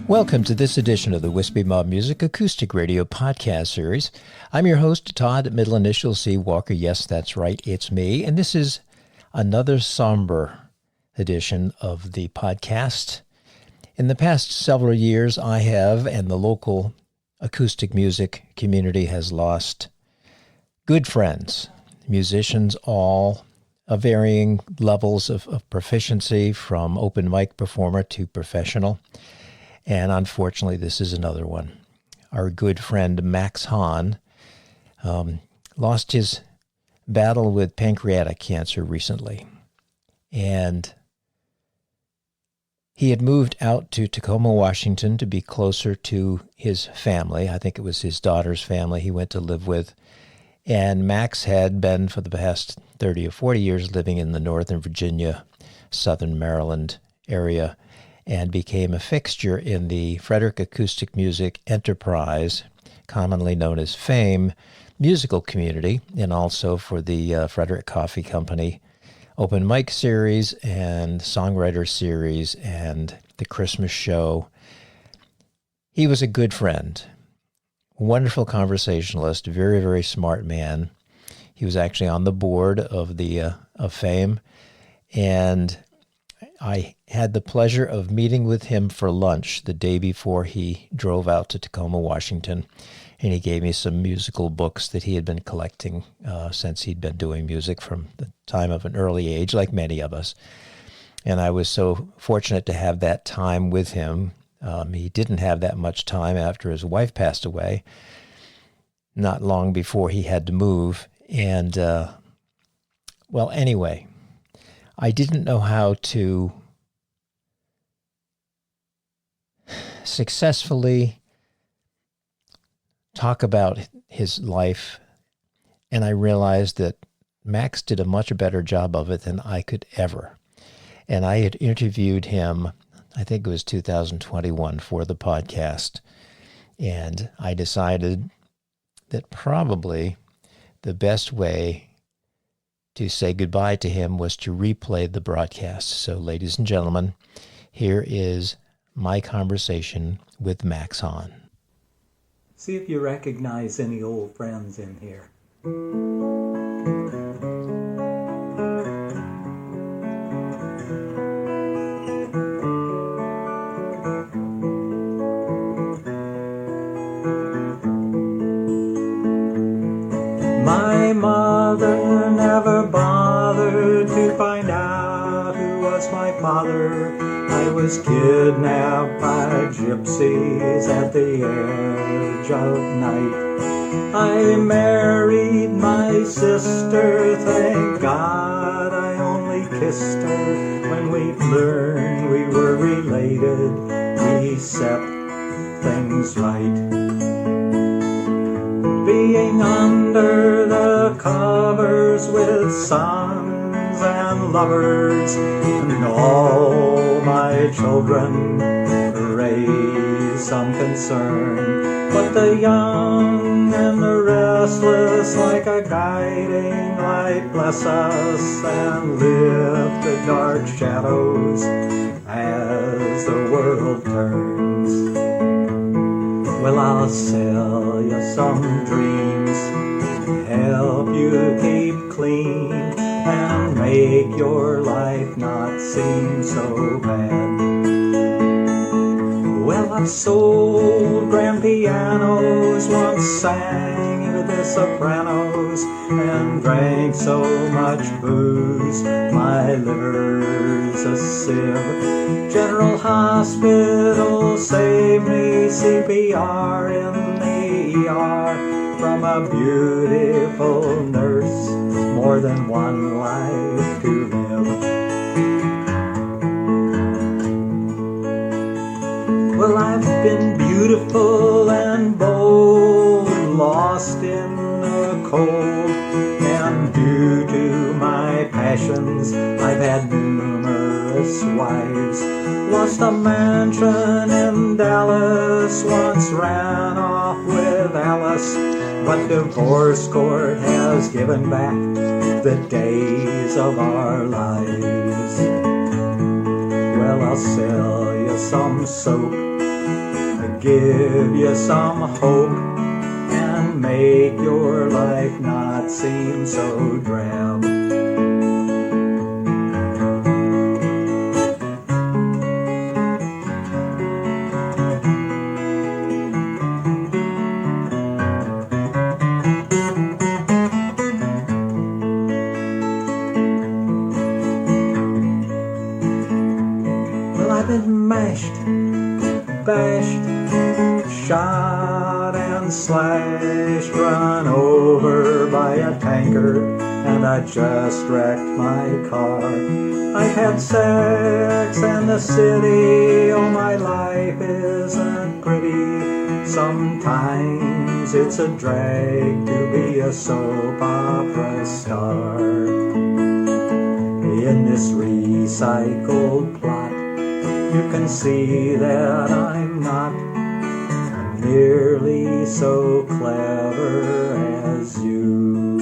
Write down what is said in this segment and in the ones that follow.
Welcome to this edition of the Wispy Mob Music Acoustic Radio Podcast Series. I'm your host, Todd, middle initial C. Walker. Yes, that's right, it's me. And this is another somber edition of the podcast. In the past several years, I have, and the local acoustic music community has lost good friends, musicians all of varying levels of proficiency, from open mic performer to professional. And unfortunately, this is another one. Our good friend Max Honn lost his battle with pancreatic cancer recently. And he had moved out to Tacoma, Washington to be closer to his family. I think it was his daughter's family he went to live with. And Max had been, for the past 30 or 40 years, living in the Northern Virginia, Southern Maryland area, and became a fixture in the Frederick Acoustic Music Enterprise, commonly known as FAME, musical community, and also for the Frederick Coffee Company Open Mic Series and Songwriter Series and the Christmas Show. He was a good friend, wonderful conversationalist, very, very smart man. He was actually on the board of FAME, and I had the pleasure of meeting with him for lunch the day before he drove out to Tacoma, Washington, and he gave me some musical books that he had been collecting since he'd been doing music from the time of an early age, like many of us. And I was so fortunate to have that time with him. He didn't have that much time after his wife passed away, not long before he had to move. And, anyway, I didn't know how to successfully talk about his life, and I realized that Max did a much better job of it than I could ever. And I had interviewed him, I think it was 2021, for the podcast, and I decided that probably the best way to say goodbye to him was to replay the broadcast. So, ladies and gentlemen, here is my conversation with Max Honn. See if you recognize any old friends in here. My mother never bothered to find out who was my father. I was kidnapped by gypsies at the edge of night. I married my sister, thank God I only kissed her. When we learned we were related, we set things right. Being under the covers with sons and lovers, and all my children raise some concern. But the young and the restless, like a guiding light, bless us and lift the dark shadows as the world turns. Well, I'll sell you some dreams, help you keep clean, and make your life not seem so bad. Well, I've sold grand pianos, once sang into the sopranos, and drank so much booze, my liver's a sieve. General Hospital saved me, CPR in the ER, from a beautiful nurse, more than one life to live. Well, I've been beautiful and bold, lost in the cold, and due to my passions, I've had numerous wives. Lost a mansion in Dallas, once ran off with Alice, but divorce court has given back the days of our lives. Well, I'll sell you some soap, give you some hope and make your life not seem so drab. Well, I've been mashed, bashed, shot and slashed, run over by a tanker, and I just wrecked my car. I've had sex and the city, oh my life isn't pretty. Sometimes it's a drag to be a soap opera star. In this recycled plot, you can see that I'm not nearly so clever as you.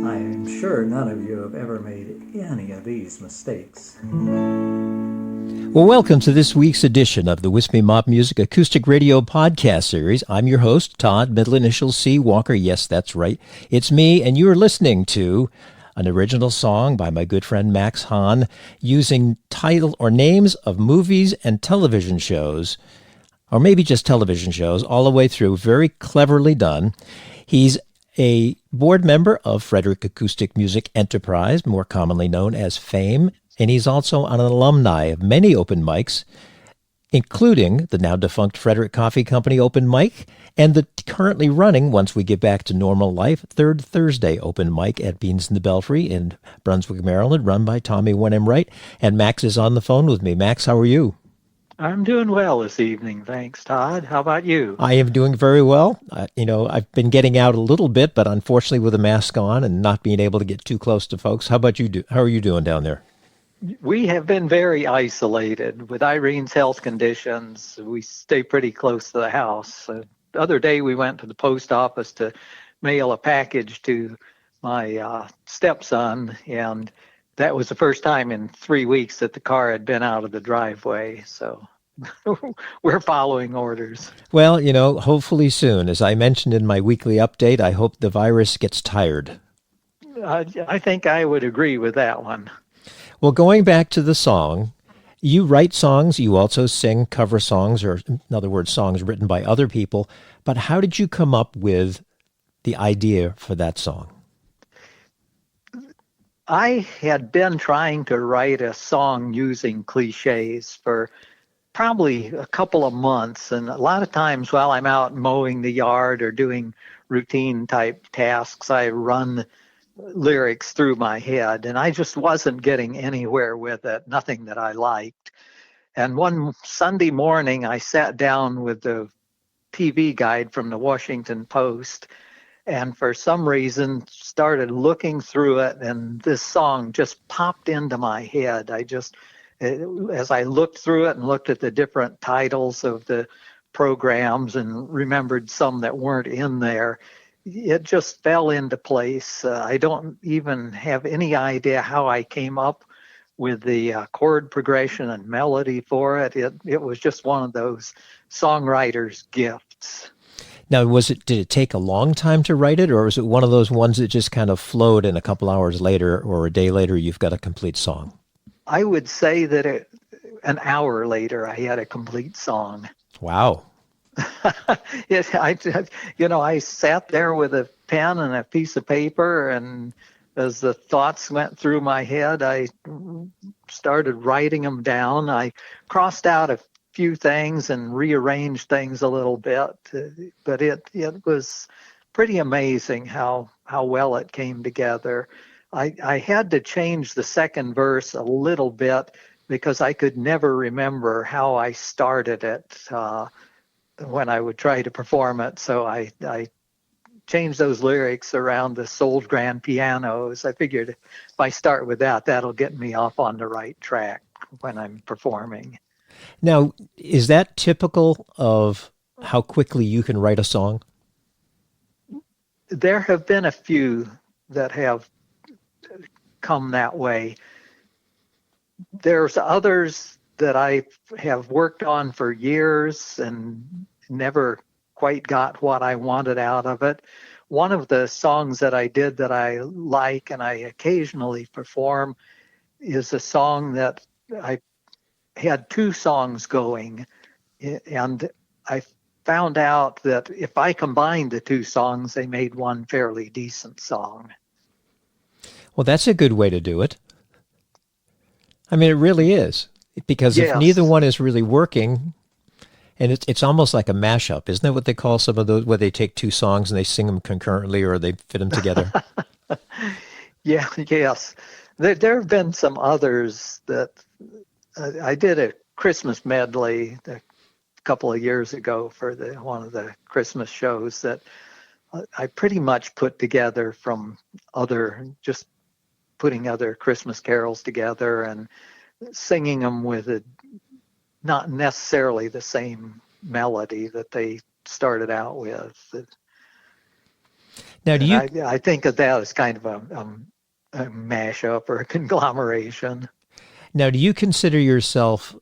I'm sure none of you have ever made any of these mistakes. Well, welcome to this week's edition of the Wispy Mop Music Acoustic Radio Podcast Series. I'm your host, Todd, middle initial C. Walker. Yes, that's right. It's me, and you're listening to an original song by my good friend Max Honn, using title or names of movies and television shows, or maybe just television shows, all the way through. Very cleverly done. He's a board member of Frederick Acoustic Music Enterprise, more commonly known as FAME, and he's also an alumni of many open mics, including the now defunct Frederick Coffee Company open mic and the currently running, once we get back to normal life, Third Thursday open mic at Beans in the Belfry in Brunswick, Maryland, run by Tommy 1M Wright. And Max is on the phone with me. Max, how are you? I'm doing well this evening. Thanks, Todd. How about you? I am doing very well. I've been getting out a little bit, but unfortunately with a mask on and not being able to get too close to folks. How about you? How are you doing down there? We have been very isolated with Irene's health conditions. We stay pretty close to the house. The other day we went to the post office to mail a package to my stepson, and that was the first time in 3 weeks that the car had been out of the driveway. So we're following orders. Well, hopefully soon. As I mentioned in my weekly update, I hope the virus gets tired. I think I would agree with that one. Well, going back to the song, you write songs, you also sing cover songs, or in other words, songs written by other people. But how did you come up with the idea for that song? I had been trying to write a song using cliches for probably a couple of months. And a lot of times while I'm out mowing the yard or doing routine type tasks, I run lyrics through my head, and I just wasn't getting anywhere with it, nothing that I liked. And one Sunday morning, I sat down with the TV guide from the Washington Post, and for some reason started looking through it, and this song just popped into my head. As I looked through it and looked at the different titles of the programs and remembered some that weren't in there, it just fell into place. I don't even have any idea how I came up with the chord progression and melody for it. It was just one of those songwriter's gifts. Now, did it take a long time to write it, or was it one of those ones that just kind of flowed and a couple hours later or a day later you've got a complete song? I would say that an hour later I had a complete song. Wow. I sat there with a pen and a piece of paper, and as the thoughts went through my head, I started writing them down. I crossed out a few things and rearranged things a little bit, but it was pretty amazing how well it came together. I had to change the second verse a little bit because I could never remember how I started it when I would try to perform it. So I changed those lyrics around the sold grand pianos. I figured if I start with that, that'll get me off on the right track when I'm performing. Now, is that typical of how quickly you can write a song? There have been a few that have come that way. There's others that I have worked on for years and never quite got what I wanted out of it. One of the songs that I did that I like and I occasionally perform is a song that I had two songs going, and I found out that if I combined the two songs, they made one fairly decent song. Well, that's a good way to do it. I mean, it really is. Because if neither Yes. one is really working, and it's almost like a mashup, isn't that what they call some of those, where they take two songs and they sing them concurrently or they fit them together? Yeah, yes. There have been some others that I did a Christmas medley a couple of years ago for one of the Christmas shows that I pretty much put together from just putting other Christmas carols together and singing them with not necessarily the same melody that they started out with. Now, do And you I think of that as kind of a mashup or a conglomeration. consider yourself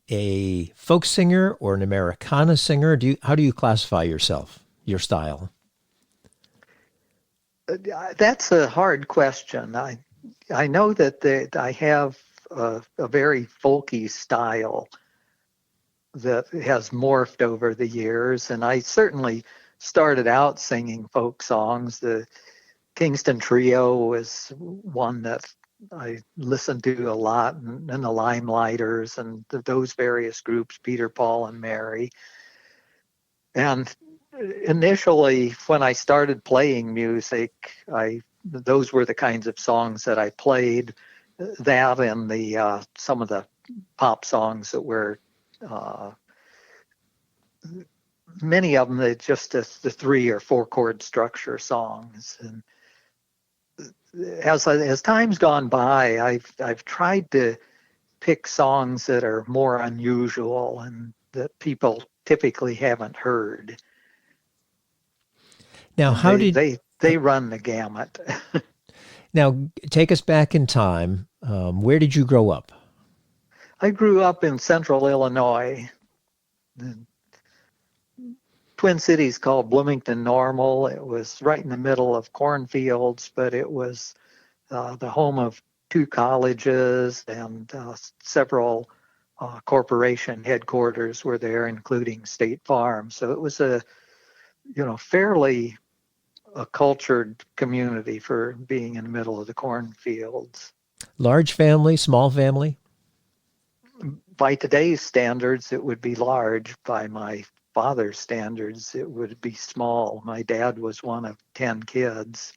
a folk singer or an Americana singer? How do you classify yourself, your style? That's a hard question. I know that I have a very folky style that has morphed over the years, and I certainly started out singing folk songs. The Kingston Trio was one that I listened to a lot, and the Limelighters and those various groups, Peter, Paul, and Mary. And initially, when I started playing music, those were the kinds of songs that I played. That and the some of the pop songs that were many of them that just the three or four chord structure songs. And as time's gone by, I've tried to pick songs that are more unusual and that people typically haven't heard. Now, And how did they run the gamut. now take us back in time? Where did you grow up? I grew up in central Illinois, the Twin Cities called Bloomington Normal. It was right in the middle of cornfields, but it was the home of two colleges and several corporation headquarters were there, including State Farm. So it was a fairly a cultured community for being in the middle of the cornfields. Large family, small family? By today's standards, it would be large. By my father's standards, it would be small. My dad was one of 10 kids.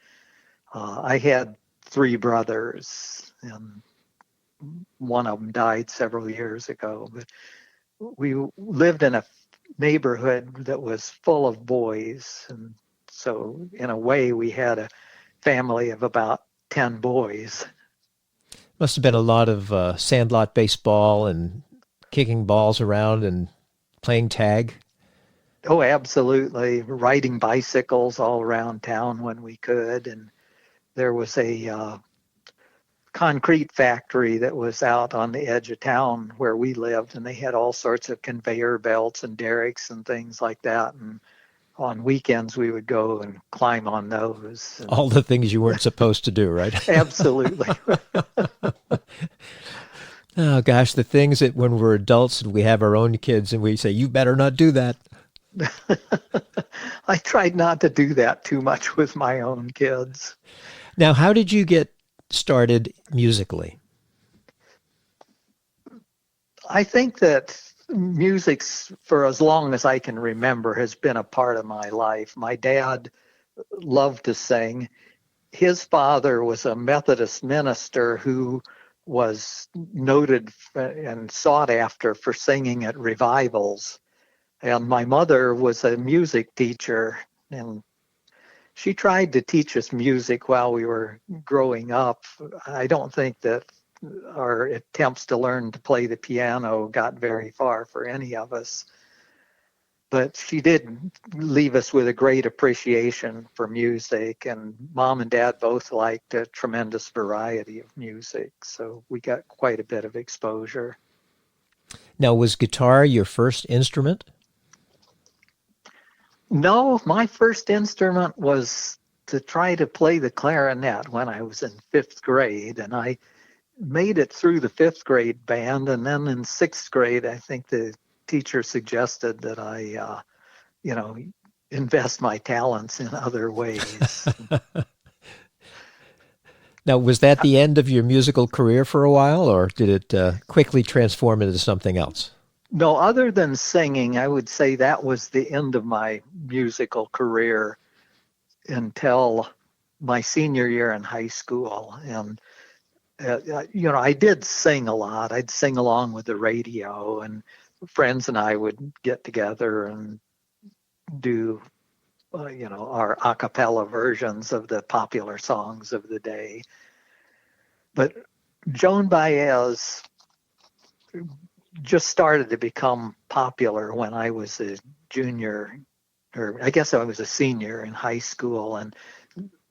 I had three brothers, and one of them died several years ago. But we lived in a neighborhood that was full of boys. And so, in a way, we had a family of about 10 boys. Must have been a lot of sandlot baseball and kicking balls around and playing tag. Oh, absolutely. Riding bicycles all around town when we could. And there was a concrete factory that was out on the edge of town where we lived, and they had all sorts of conveyor belts and derricks and things like that. And on weekends, we would go and climb on those. And All the things you weren't supposed to do, right? absolutely. Oh gosh, the things that when we're adults and we have our own kids and we say, you better not do that. I tried not to do that too much with my own kids. Now, how did you get started musically? I think that music, for as long as I can remember, has been a part of my life. My dad loved to sing. His father was a Methodist minister who was noted and sought after for singing at revivals. And my mother was a music teacher, and she tried to teach us music while we were growing up. I don't think that our attempts to learn to play the piano got very far for any of us. But she did leave us with a great appreciation for music, and mom and dad both liked a tremendous variety of music, so we got quite a bit of exposure. Now, was guitar your first instrument? No, my first instrument was to try to play the clarinet when I was in fifth grade, and I made it through the fifth grade band. And then in sixth grade, I think the teacher suggested that you know, invest my talents in other ways. Now, was that the end of your musical career for a while, or did it quickly transform into something else? No, other than singing, I would say that was the end of my musical career until my senior year in high school. And, I did sing a lot. I'd sing along with the radio, and friends and I would get together and do, our a cappella versions of the popular songs of the day. But Joan Baez just started to become popular when I was a junior, or I guess I was a senior in high school. And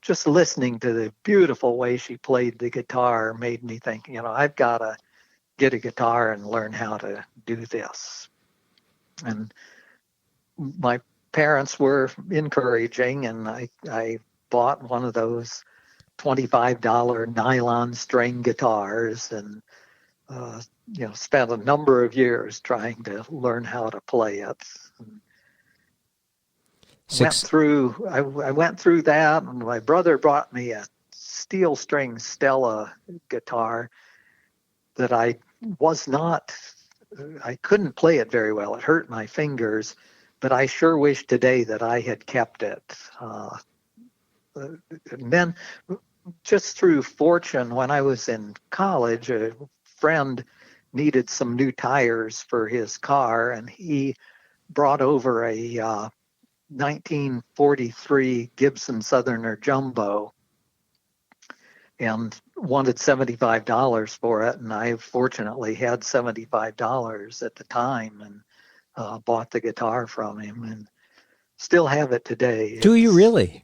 just listening to the beautiful way she played the guitar made me think, I've got to get a guitar and learn how to do this. And my parents were encouraging, and I bought one of those $25 nylon string guitars, and spent a number of years trying to learn how to play it. Six. I went through that, and my brother brought me a steel string Stella guitar that I couldn't play it very well. It hurt my fingers, but I sure wish today that I had kept it. And then just through fortune, when I was in college, a friend needed some new tires for his car, and he brought over a 1943 Gibson Southerner Jumbo and wanted $75 for it. And I fortunately had $75 at the time, and bought the guitar from him, and still have it today. Do you really?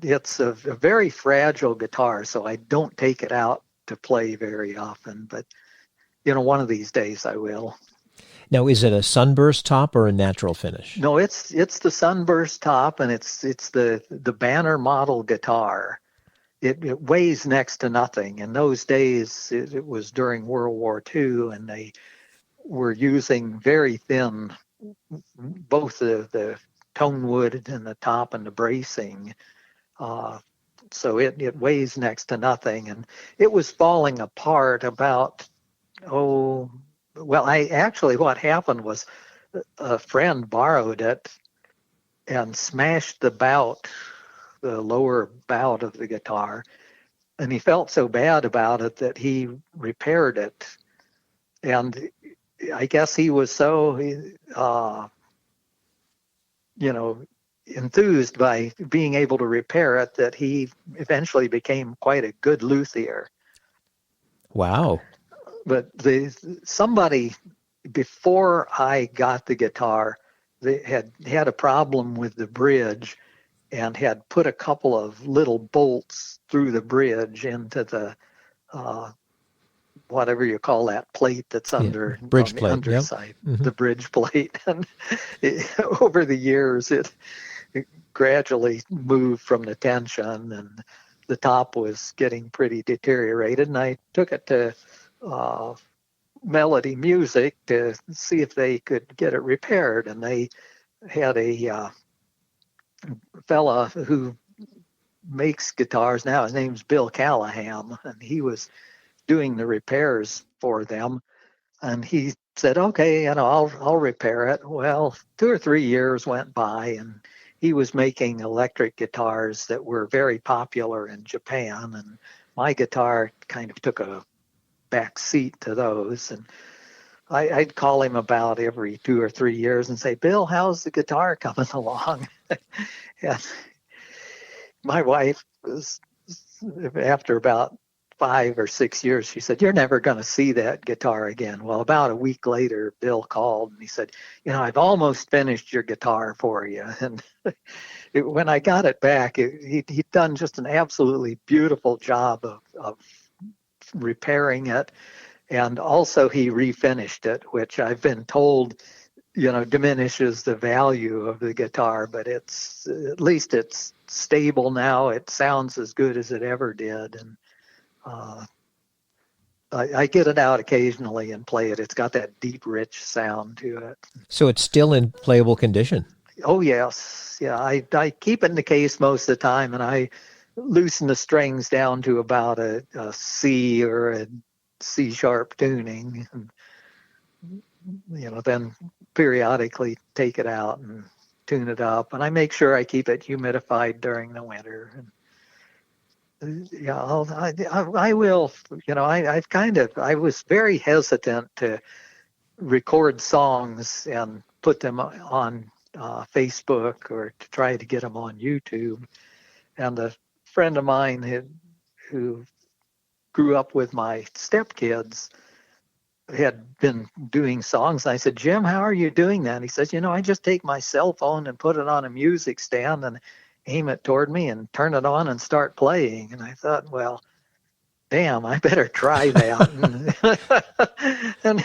It's a very fragile guitar, so I don't take it out to play very often. But one of these days I will. Now, is it a sunburst top or a natural finish? No, it's the sunburst top, and it's the Banner model guitar. It weighs next to nothing. In those days, it was during World War II, and they were using very thin, both the tone wood in the top and the bracing. So it weighs next to nothing, and it was falling apart about, what happened was a friend borrowed it and smashed the lower bout of the guitar, and he felt so bad about it that he repaired it. And I guess he was so, enthused by being able to repair it that he eventually became quite a good luthier. Wow. But somebody before I got the guitar, they had a problem with the bridge and had put a couple of little bolts through the bridge into the whatever you call that plate that's under bridge on the plate, underside, yep. Mm-hmm. The bridge plate. And over the years, it gradually moved from the tension, and the top was getting pretty deteriorated. And I took it to Melody Music to see if they could get it repaired. And they had a fella who makes guitars now. His name's Bill Callahan, and he was doing the repairs for them. And he said, "Okay, I'll repair it." Well, 2 or 3 years went by, and he was making electric guitars that were very popular in Japan, and my guitar kind of took a back seat to those. And I'd call him about every 2 or 3 years and say, "Bill, how's the guitar coming along?" And my wife was, after about 5 or 6 years, she said, "You're never going to see that guitar again." Well, about a week later, Bill called and he said, "I've almost finished your guitar for you." And when I got it back, he'd done just an absolutely beautiful job of repairing it. And also he refinished it, which I've been told, diminishes the value of the guitar, but at least it's stable now. It sounds as good as it ever did. And uh, I get it out occasionally and play it. It's got that deep, rich sound to it. So it's still in playable condition. Oh, yes. Yeah, I keep it in the case most of the time, and I loosen the strings down to about a C or a C sharp tuning, and then periodically take it out and tune it up. And I make sure I keep it humidified during the winter. And yeah, I will. I was very hesitant to record songs and put them on Facebook or to try to get them on YouTube. And a friend of mine who grew up with my stepkids had been doing songs. And I said, Jim, how are you doing that? And he says, I just take my cell phone and put it on a music stand and aim it toward me and turn it on and start playing. And I thought, well, damn, I better try that. And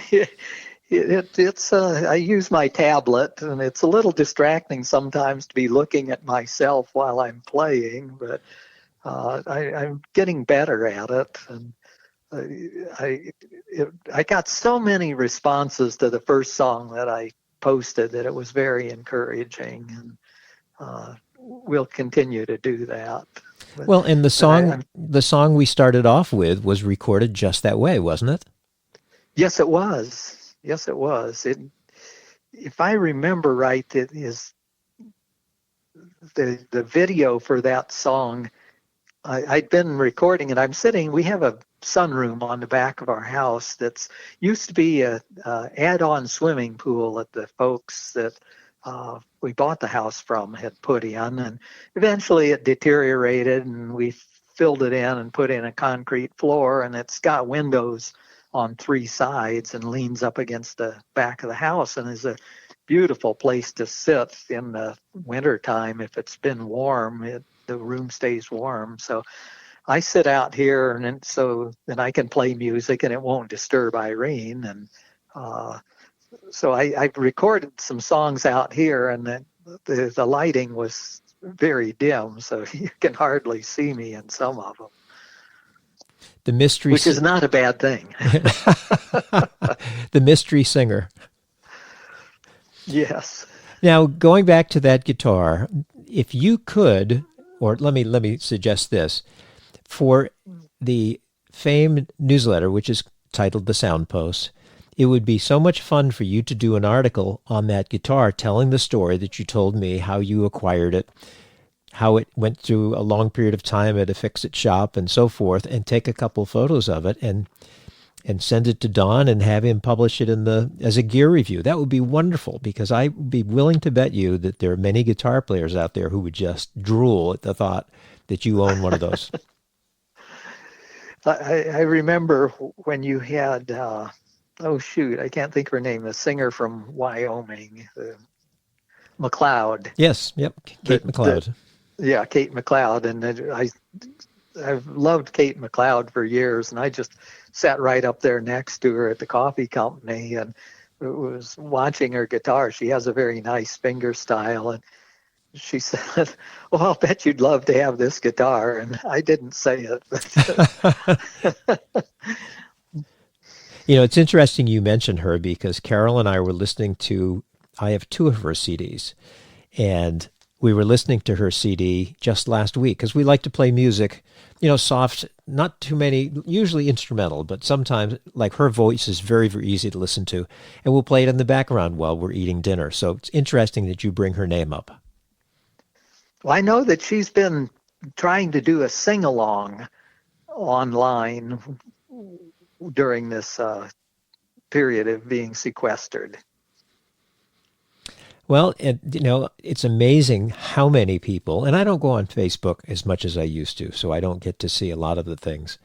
it's I use my tablet, and it's a little distracting sometimes to be looking at myself while I'm playing, but I'm getting better at it. And I got so many responses to the first song that I posted that it was very encouraging, and we'll continue to do that. Well, and the song we started off with was recorded just that way, wasn't it? Yes, it was. Yes, it was. If I remember right, it is the video for that song. I'd been recording it. We have a sunroom on the back of our house that's used to be a add-on swimming pool that the folks that we bought the house from had put in, and eventually it deteriorated, and we filled it in and put in a concrete floor, and it's got windows on three sides and leans up against the back of the house, and is a beautiful place to sit in the wintertime. If it's been warm, the room stays warm. So I sit out here, and so then I can play music and it won't disturb Irene. And so I recorded some songs out here, and the lighting was very dim, so you can hardly see me in some of them. The mystery, which is not a bad thing. The mystery singer. Yes. Now, going back to that guitar, if you could, or let me suggest this, for the famed newsletter, which is titled The Soundpost, it would be so much fun for you to do an article on that guitar telling the story that you told me, how you acquired it, how it went through a long period of time at a fix-it shop and so forth, and take a couple photos of it and send it to Don and have him publish it as a gear review. That would be wonderful, because I would be willing to bet you that there are many guitar players out there who would just drool at the thought that you own one of those. I remember when you had, I can't think of her name, the singer from Wyoming, McLeod. Yes, yep, Kate McLeod. Yeah, Kate McLeod, and I've loved Kate McLeod for years, and I just sat right up there next to her at the coffee company and was watching her guitar. She has a very nice finger style, and she said, "Well, I'll bet you'd love to have this guitar," and I didn't say it. It's interesting you mentioned her, because Carol and I were listening to, I have two of her CDs, and we were listening to her CD just last week, because we like to play music, soft, not too many, usually instrumental, but sometimes, like, her voice is very, very easy to listen to, and we'll play it in the background while we're eating dinner. So it's interesting that you bring her name up. Well, I know that she's been trying to do a sing-along online during this period of being sequestered. Well, it's amazing how many people, and I don't go on Facebook as much as I used to, so I don't get to see a lot of the things,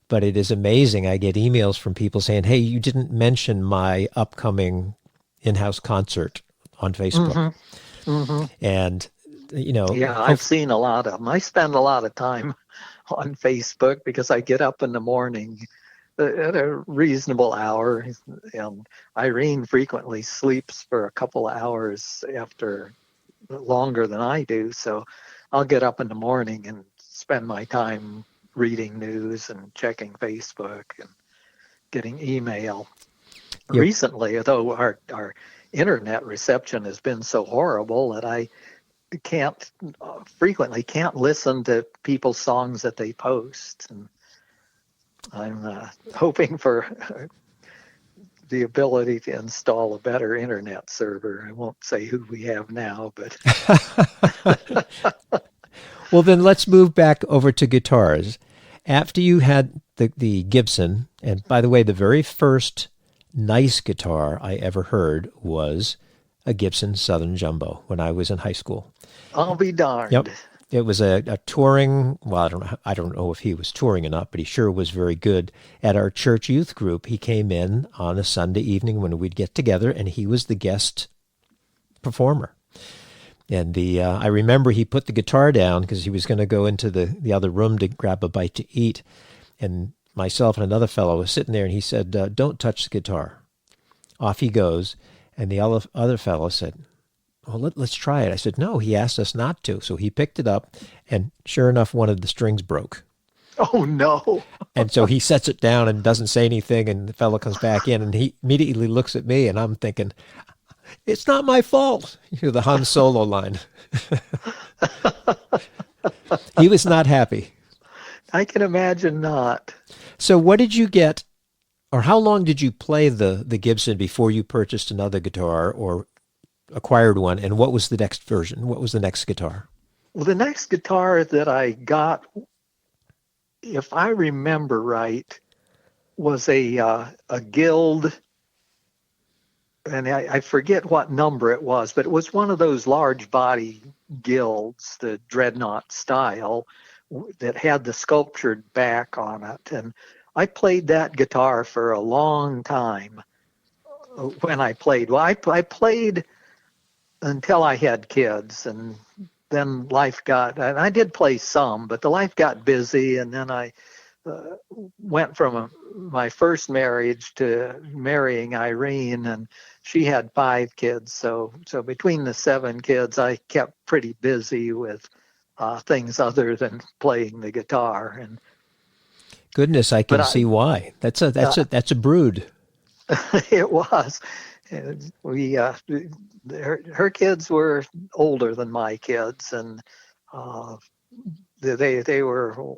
but it is amazing. I get emails from people saying, "Hey, you didn't mention my upcoming in-house concert on Facebook." Mm-hmm. Mm-hmm. And, Yeah, I've seen a lot of them. I spend a lot of time on Facebook because I get up in the morning at a reasonable hour. And Irene frequently sleeps for a couple of hours after longer than I do. So I'll get up in the morning and spend my time reading news and checking Facebook and getting email. Yep. Recently, though, our internet reception has been so horrible that I can't frequently can't listen to people's songs that they post. And I'm hoping for the ability to install a better internet server. I won't say who we have now, but Well, then let's move back over to guitars. After you had the Gibson, and by the way, the very first nice guitar I ever heard was a Gibson Southern Jumbo when I was in high school. I'll be darned. Yep. It was a touring, well, I don't know if he was touring or not, but he sure was very good. At our church youth group, he came in on a Sunday evening when we'd get together, and he was the guest performer. And I remember he put the guitar down because he was going to go into the other room to grab a bite to eat. And myself and another fellow was sitting there, and he said, "Don't touch the guitar." Off he goes. And the other fellow said, "Well, let's try it." I said, "No, he asked us not to." So he picked it up, and sure enough, one of the strings broke. Oh, no. And so he sets it down and doesn't say anything, and the fellow comes back in, and he immediately looks at me, and I'm thinking, "It's not my fault." The Han Solo line. He was not happy. I can imagine not. So what did you get, or how long did you play the Gibson before you purchased another guitar or acquired one, and what was the next version? What was the next guitar? Well, the next guitar that I got, if I remember right, was a Guild, and I forget what number it was, but it was one of those large body Guilds, the Dreadnought style, that had the sculptured back on it. And I played that guitar for a long time when I played. Well, I played until I had kids, and then and I did play some, but the life got busy, and then I went from my first marriage to marrying Irene, and she had 5 kids. So between the 7 kids, I kept pretty busy with things other than playing the guitar. And goodness, I can see why. That's a brood. It was. We her kids were older than my kids, and they were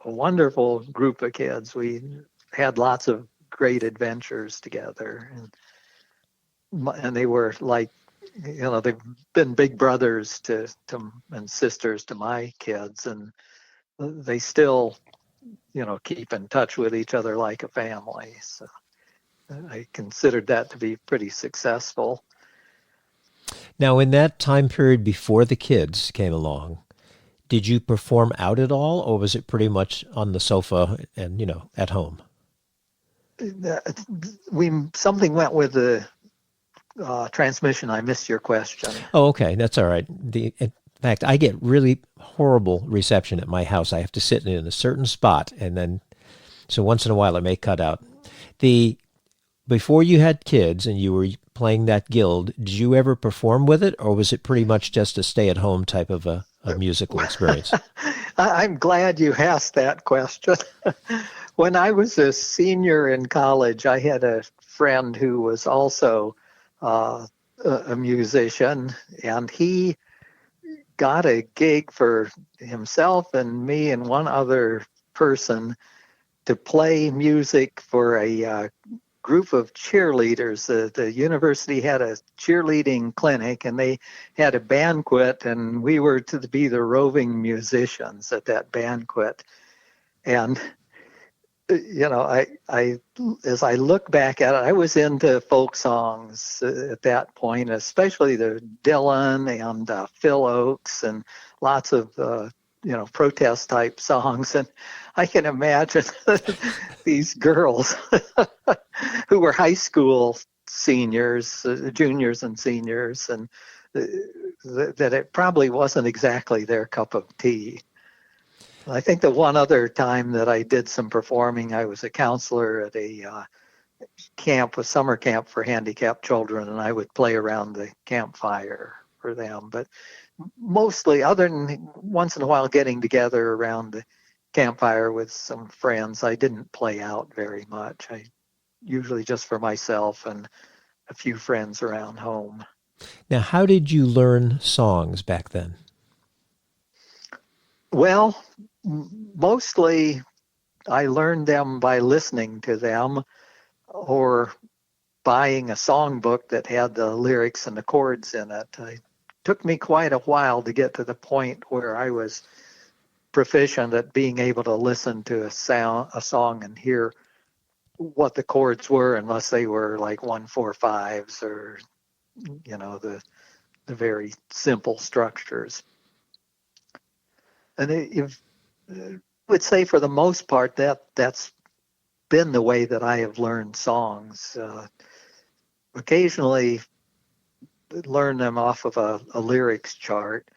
a wonderful group of kids. We had lots of great adventures together, and they were like, they've been big brothers to and sisters to my kids, and they still keep in touch with each other like a family. So I considered that to be pretty successful. Now, in that time period before the kids came along, did you perform out at all, or was it pretty much on the sofa and, at home? Something went with the transmission. I missed your question. Oh, okay. That's all right. In fact, I get really horrible reception at my house. I have to sit in a certain spot, and then, so once in a while it may cut out. Before you had kids and you were playing that Guild, did you ever perform with it, or was it pretty much just a stay-at-home type of a musical experience? I'm glad you asked that question. When I was a senior in college, I had a friend who was also a musician, and he got a gig for himself and me and one other person to play music for a group of cheerleaders. The university had a cheerleading clinic, and they had a banquet, and we were to be the roving musicians at that banquet. And I as I look back at it, I was into folk songs at that point, especially the Dylan and Phil Oakes, and lots of protest type songs. And I can imagine these girls who were high school seniors, juniors and seniors, and that it probably wasn't exactly their cup of tea. I think the one other time that I did some performing, I was a counselor at a camp, a summer camp for handicapped children, and I would play around the campfire for them. But mostly, other than once in a while getting together around the campfire with some friends, I didn't play out very much. I usually just for myself and a few friends around home. Now, how did you learn songs back then? Well, mostly I learned them by listening to them or buying a songbook that had the lyrics and the chords in it. It took me quite a while to get to the point where I was proficient at being able to listen to a song and hear what the chords were, unless they were like 1-4-5s or the very simple structures. And I would say for the most part that's been the way that I have learned songs. Occasionally learn them off of a lyrics chart,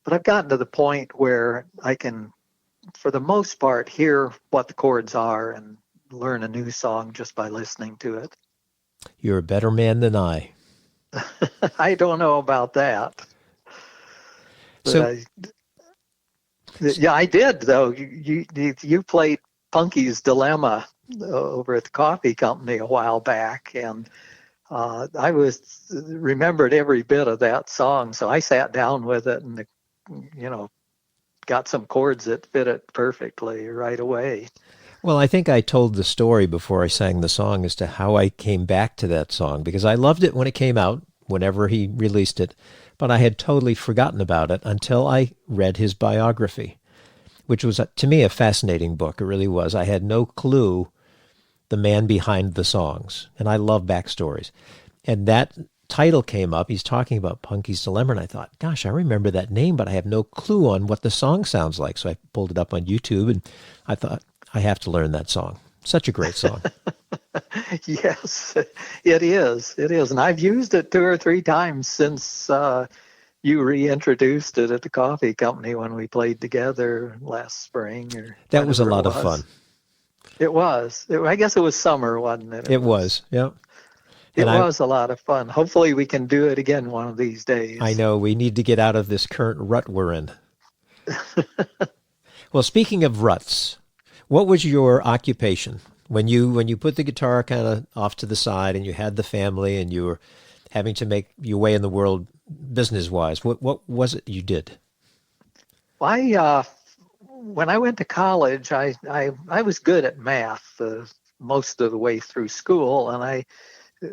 but I've gotten to the point where I can, for the most part, hear what the chords are and learn a new song just by listening to it. You're a better man than I. I don't know about that. But So, I did, though. You played Punky's Dilemma over at the coffee company a while back, and I remembered every bit of that song, so I sat down with it and got some chords that fit it perfectly right away. well, I think I told the story before I sang the song as to how I came back to that song, because I loved it when it came out, whenever he released it, but I had totally forgotten about it until I read his biography, which was, to me, a fascinating book. It really was. I had no clue the man behind the songs, and I love backstories. And that title came up. He's talking about Punky's Dilemma, and I thought, gosh, I remember that name, but I have no clue on what the song sounds like. So I pulled it up on YouTube, and I thought, I have to learn that song. Such a great song. Yes, it is. It is. And I've used it 2 or 3 times since you reintroduced it at the coffee company when we played together last spring. That was a lot of fun. It was. I guess it was summer, wasn't it? It was, yeah. It was a lot of fun. Hopefully we can do it again one of these days. I know. We need to get out of this current rut we're in. Well, speaking of ruts, what was your occupation? When you put the guitar kind of off to the side and you had the family and you were having to make your way in the world business-wise, what was it you did? When I went to college, I was good at math most of the way through school, and I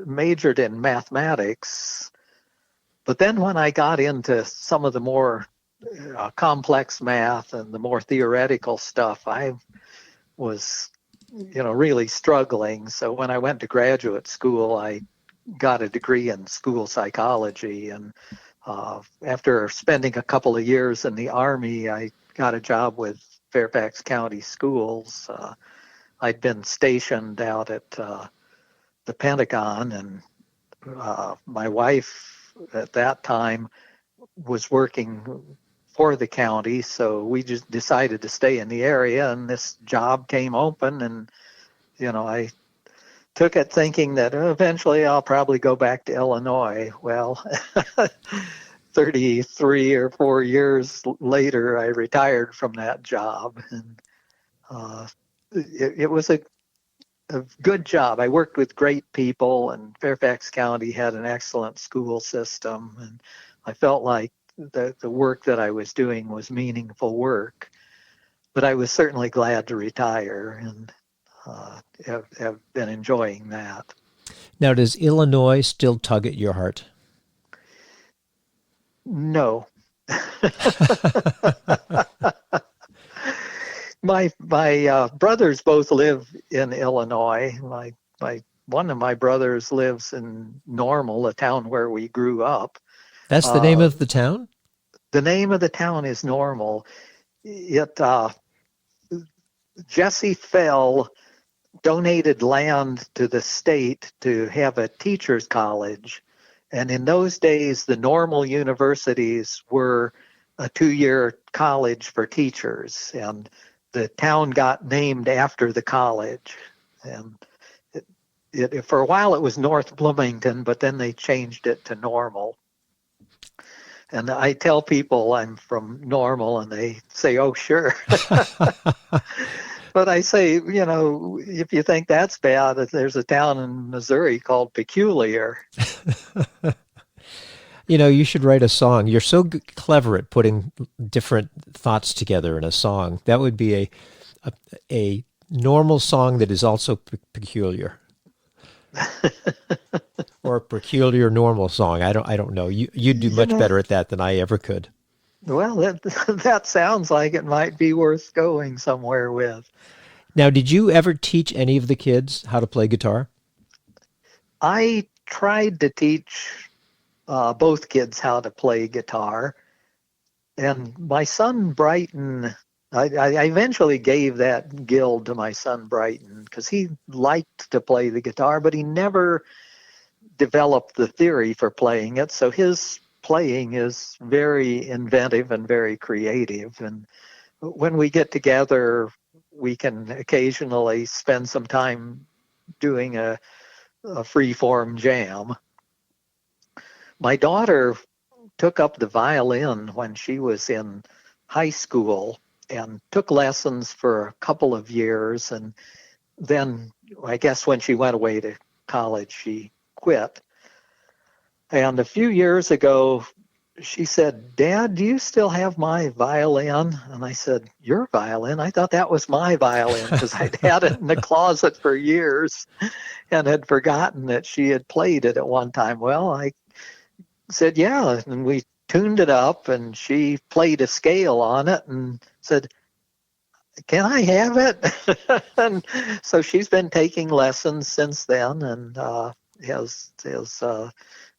majored in mathematics. But then when I got into some of the more complex math and the more theoretical stuff, I was really struggling. So when I went to graduate school, I got a degree in school psychology, and after spending a couple of years in the Army, I got a job with Fairfax County Schools. I'd been stationed out at the Pentagon, and my wife at that time was working for the county, so we just decided to stay in the area, and this job came open, and I took it thinking that eventually I'll probably go back to Illinois. Well, 33 or 4 years later, I retired from that job, and it was a good job. I worked with great people, and Fairfax County had an excellent school system, and I felt like the work that I was doing was meaningful work. But I was certainly glad to retire, and have been enjoying that. Now, does Illinois still tug at your heart? No. My brothers both live in Illinois. One of my brothers lives in Normal, a town where we grew up. That's the name of the town? The name of the town is Normal. Jesse Fell donated land to the state to have a teacher's college. And in those days, the normal universities were a 2-year college for teachers, and the town got named after the college. And for a while it was North Bloomington, but then they changed it to Normal. And I tell people I'm from Normal, and they say, "Oh, sure." But I say, if you think that's bad, there's a town in Missouri called Peculiar. You should write a song. You're so clever at putting different thoughts together in a song. That would be a normal song that is also peculiar. Or a peculiar normal song. I don't know. You'd do much better at that than I ever could. Well, that sounds like it might be worth going somewhere with. Now, did you ever teach any of the kids how to play guitar? I tried to teach both kids how to play guitar. And my son Brighton, I eventually gave that guild to my son Brighton because he liked to play the guitar, but he never developed the theory for playing it. So his playing is very inventive and very creative. And when we get together, we can occasionally spend some time doing a free-form jam. My daughter took up the violin when she was in high school and took lessons for a couple of years. And then I guess when she went away to college, she quit. And a few years ago, she said, "Dad, do you still have my violin?" And I said, "Your violin? I thought that was my violin," because I'd had it in the closet for years and had forgotten that she had played it at one time. Well, I said, "Yeah," and we tuned it up, and she played a scale on it and said, "Can I have it?" And so she's been taking lessons since then, and has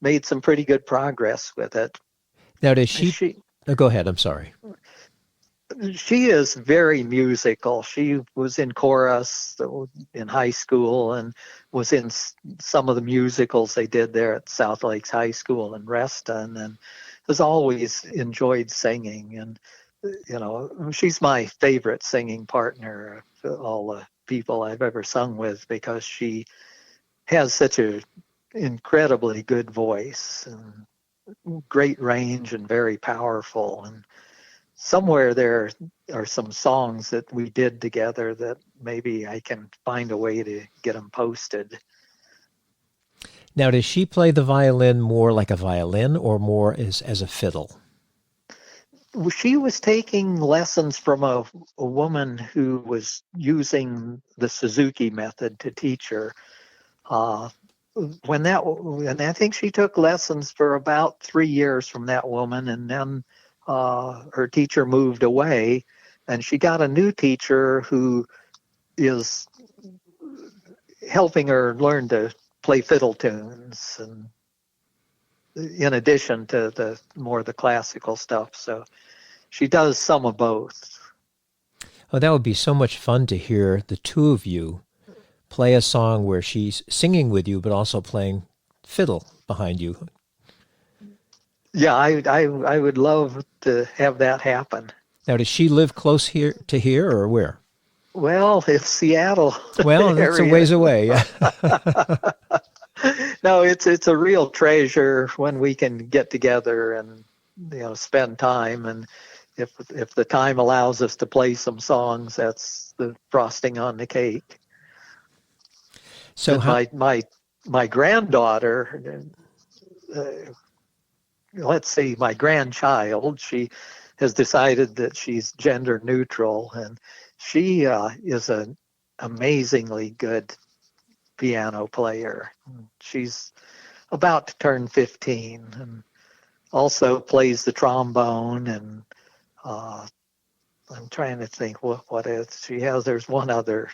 made some pretty good progress with it. Now, does she oh, go ahead. I'm sorry. She is very musical. She was in chorus in high school and was in some of the musicals they did there at South Lakes High School in Reston, and has always enjoyed singing. And she's my favorite singing partner of all the people I've ever sung with, because she has such an incredibly good voice and great range and very powerful. And somewhere there are some songs that we did together that maybe I can find a way to get them posted. Now, does she play the violin more like a violin or more as a fiddle? She was taking lessons from a woman who was using the Suzuki method to teach her. And I think she took lessons for about 3 years from that woman, and then her teacher moved away, and she got a new teacher who is helping her learn to play fiddle tunes, and in addition to the classical stuff. So she does some of both. Oh, that would be so much fun to hear the two of you play a song where she's singing with you, but also playing fiddle behind you. Yeah, I would love to have that happen. Now, does she live close to here or where? Well, it's Seattle. Well, it's a ways away. No, it's a real treasure when we can get together and spend time. And if the time allows us to play some songs, that's the frosting on the cake. So my granddaughter, let's say my grandchild, she has decided that she's gender neutral, and she is an amazingly good piano player. She's about to turn 15 and also plays the trombone, and I'm trying to think what else she has. There's one other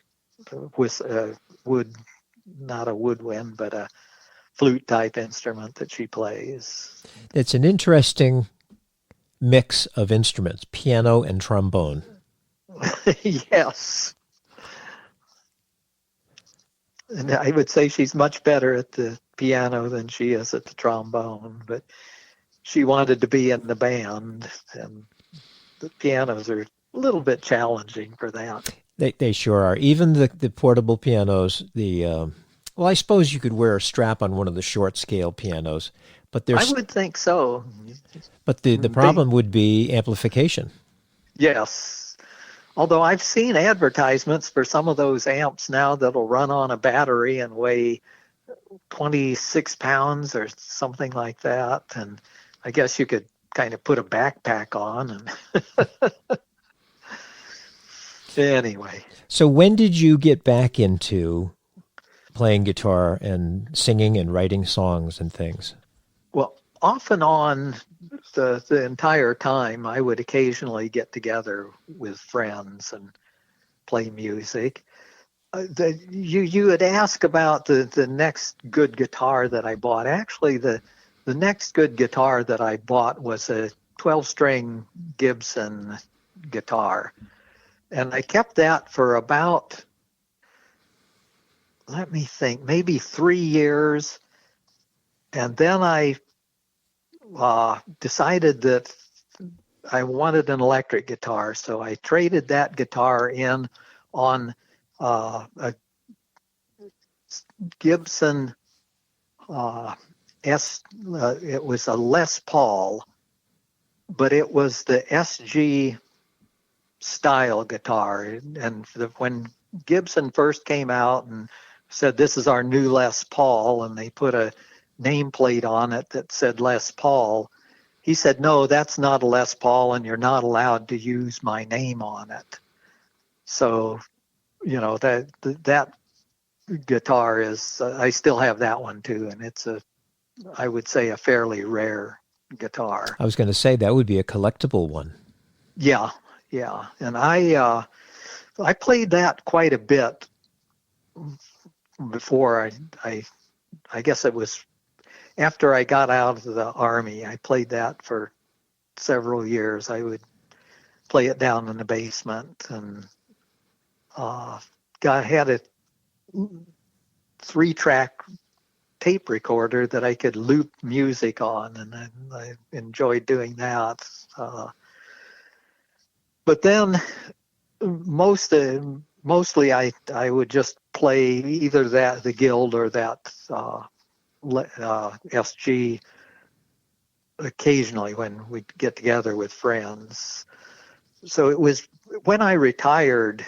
not a woodwind, but a flute type instrument that she plays. It's an interesting mix of instruments, piano and trombone. Yes. And I would say she's much better at the piano than she is at the trombone, but she wanted to be in the band, and the pianos are a little bit challenging for that. They sure are. Even the portable pianos, well, I suppose you could wear a strap on one of the short scale pianos, but I there's would think so. the They, problem would be amplification. yes. Although I've seen advertisements for some of those amps now that'll run on a battery and weigh 26 pounds or something like that. And I guess you could kind of put a backpack on. And anyway, So when did you get back into playing guitar and singing and writing songs and things? well, off and on the entire time, I would occasionally get together with friends and play music. You had asked about the next good guitar that I bought. Actually, the next good guitar that I bought was a 12-string Gibson guitar, and I kept that for about, let me think, maybe 3 years, and then I decided that I wanted an electric guitar, so I traded that guitar in on a Gibson it was a Les Paul, but it was the SG style guitar. And when Gibson first came out and said, "This is our new Les Paul," and they put a nameplate on it that said Les Paul, he said, "No, that's not a Les Paul, and you're not allowed to use my name on it." So, that guitar is, I still have that one too, and it's I would say, a fairly rare guitar. I was going to say that would be a collectible one. Yeah, yeah, and I played that quite a bit before I guess it was after I got out of the Army. I played that for several years. I would play it down in the basement, and had a 3-track tape recorder that I could loop music on, and I enjoyed doing that. But then mostly I would just play either the Guild or that SG occasionally when we'd get together with friends. So it was when I retired.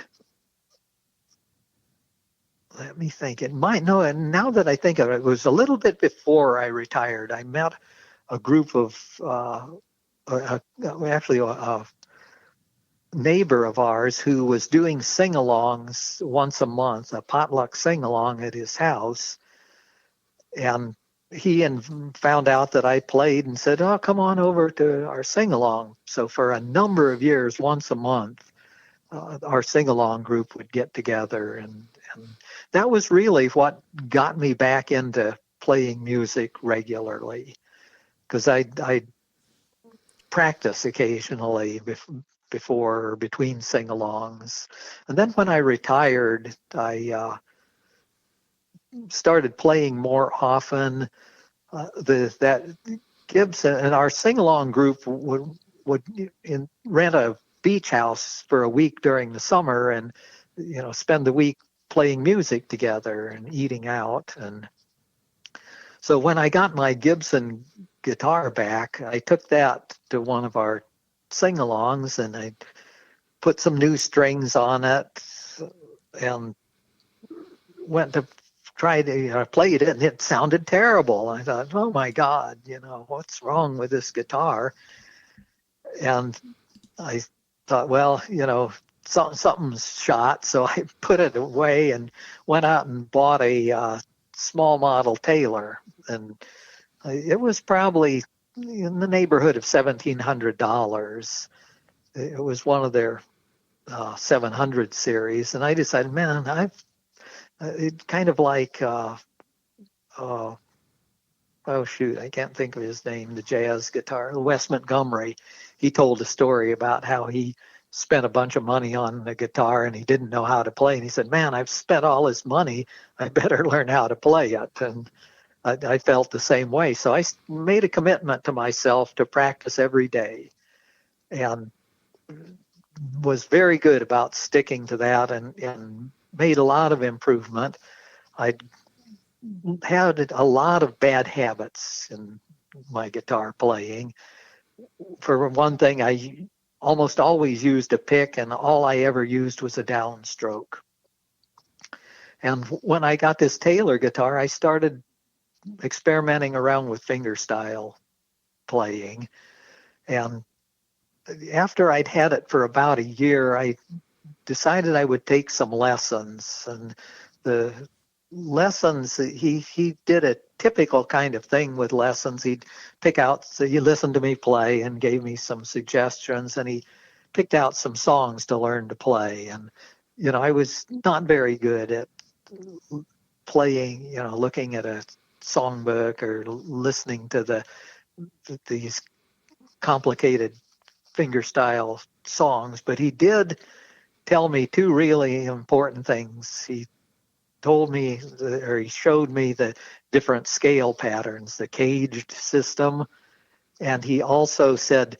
Let me think. It might no. And now that I think of it, it was a little bit before I retired. I met a group of actually a neighbor of ours who was doing sing-alongs once a month, a potluck sing-along at his house, and he found out that I played and said, "Oh, come on over to our sing-along." So for a number of years, once a month, our sing-along group would get together, and that was really what got me back into playing music regularly, because I practice occasionally before or between sing-alongs. And then when I retired, I started playing more often. That Gibson and our sing-along group would rent a beach house for a week during the summer, and spend the week playing music together and eating out. And so when I got my Gibson guitar back, I took that to one of our sing-alongs, and I put some new strings on it and went to try to I played it, and it sounded terrible. I thought, "Oh my God, what's wrong with this guitar?" And I thought, well, something's shot. So I put it away and went out and bought a small model Taylor, and it was probably in the neighborhood of $1,700. It was one of their 700 series, and I decided, man, it's kind of like oh shoot, I can't think of his name, the jazz guitar, Wes Montgomery. He told a story about how he spent a bunch of money on the guitar and he didn't know how to play. And he said, "Man, I've spent all this money. I better learn how to play it." And I felt the same way. So I made a commitment to myself to practice every day, and was very good about sticking to that, and made a lot of improvement. I had a lot of bad habits in my guitar playing. For one thing, I almost always used a pick, and all I ever used was a downstroke. And when I got this Taylor guitar, I started experimenting around with fingerstyle playing. And after I'd had it for about a year, I decided I would take some lessons. And the lessons, he did a typical kind of thing with lessons. He'd pick out, so he listened to me play and gave me some suggestions, and he picked out some songs to learn to play. And I was not very good at playing, looking at a songbook or listening to these complicated fingerstyle songs, but he did tell me two really important things. He told me, or he showed me the different scale patterns, the caged system, and he also said,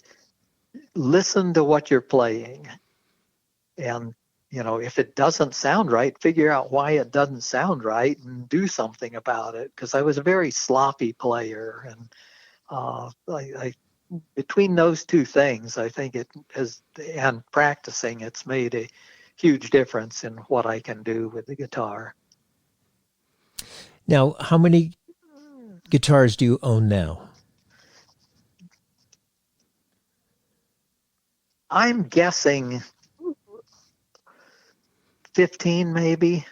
listen to what you're playing, and if it doesn't sound right, figure out why it doesn't sound right and do something about it. Because I was a very sloppy player, and I between those two things, I think it has, and practicing, it's made a huge difference in what I can do with the guitar. Now, how many guitars do you own now? I'm guessing 15, maybe.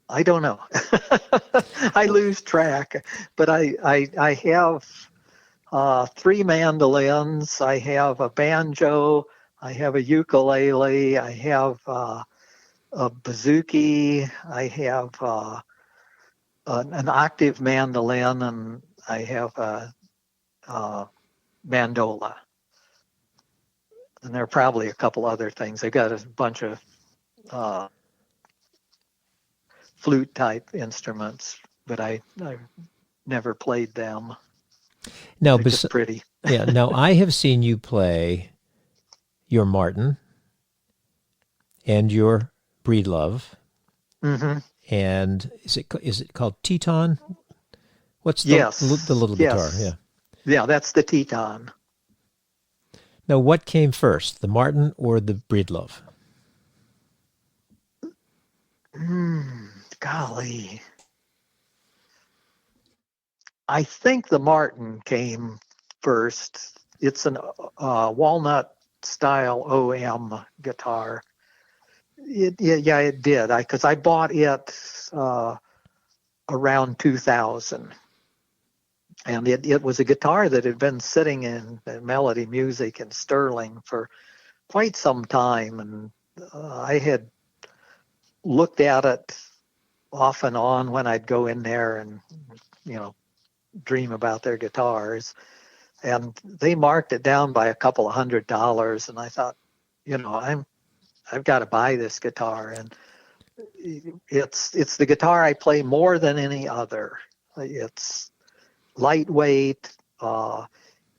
I don't know. I lose track, but I have three mandolins. I have a banjo. I have a ukulele. I have a bouzouki. I have an octave mandolin, and I have a mandola. And there are probably a couple other things. I got a bunch of uh, flute type instruments, but I've never played them. Now, They're just pretty. yeah. Now, I have seen you play your Martin and your Breedlove. Mm-hmm. And is it called Teton? What's Yes. the little Yes. guitar? Yeah. Yeah, that's the Teton. Now, what came first, the Martin or the Breedlove? Golly. I think the Martin came first. It's an walnut style OM guitar. Yeah, it did. Because I bought it around 2000. And it was a guitar that had been sitting in Melody Music in Sterling for quite some time. And I had looked at it off and on when I'd go in there and, dream about their guitars. And they marked it down by a couple of $100. And I thought, I've got to buy this guitar. And it's the guitar I play more than any other. It's lightweight.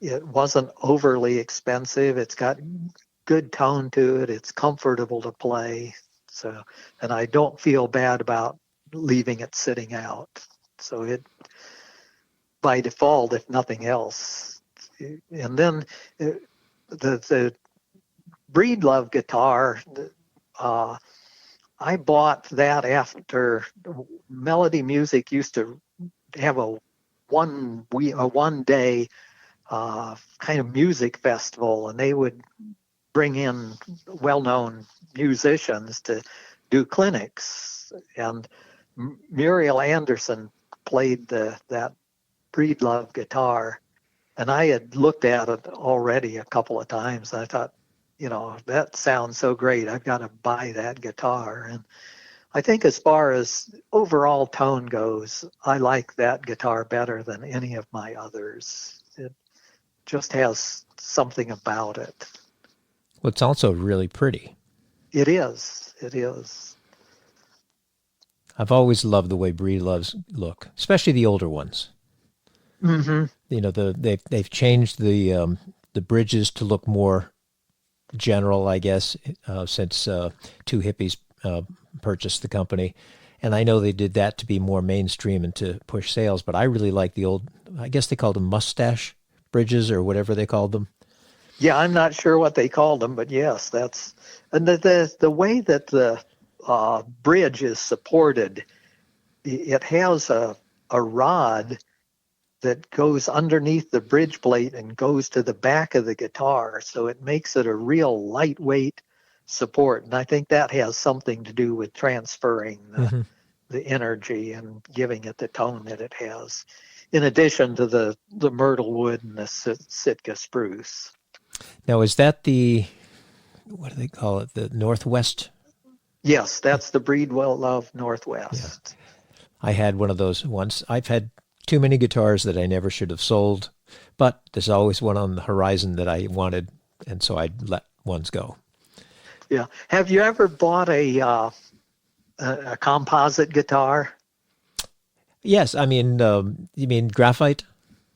It wasn't overly expensive. It's got good tone to it. It's comfortable to play. So, and I don't feel bad about leaving it sitting out. So it, by default, if nothing else. And then the Breedlove guitar, I bought that after Melody Music used to have a one day kind of music festival, and they would bring in well-known musicians to do clinics. And Muriel Anderson played that Breedlove guitar, and I had looked at it already a couple of times. And I thought, that sounds so great. I've got to buy that guitar. And I think as far as overall tone goes, I like that guitar better than any of my others. It just has something about it. Well, it's also really pretty. It is. It is. I've always loved the way breed loves look, especially the older ones. Hmm. They've changed the bridges to look more general, I guess, since two hippies purchased the company. And I know they did that to be more mainstream and to push sales, but I really like the old, I guess they called them mustache bridges or whatever they called them. Yeah, I'm not sure what they called them, but yes, that's and the way that the bridge is supported. It has a rod that goes underneath the bridge plate and goes to the back of the guitar, so it makes it a real lightweight support. And I think that has something to do with transferring Hmm. the energy and giving it the tone that it has, in addition to the myrtle wood and the Sitka spruce. Now, is that the, what do they call it? The Northwest? Yes, that's the Breedwell Love Yeah. Northwest. I had one of those once. I've had too many guitars that I never should have sold, but there's always one on the horizon that I wanted, and so I let ones go. Yeah. Have you ever bought a composite guitar? Yes, I mean, you mean graphite?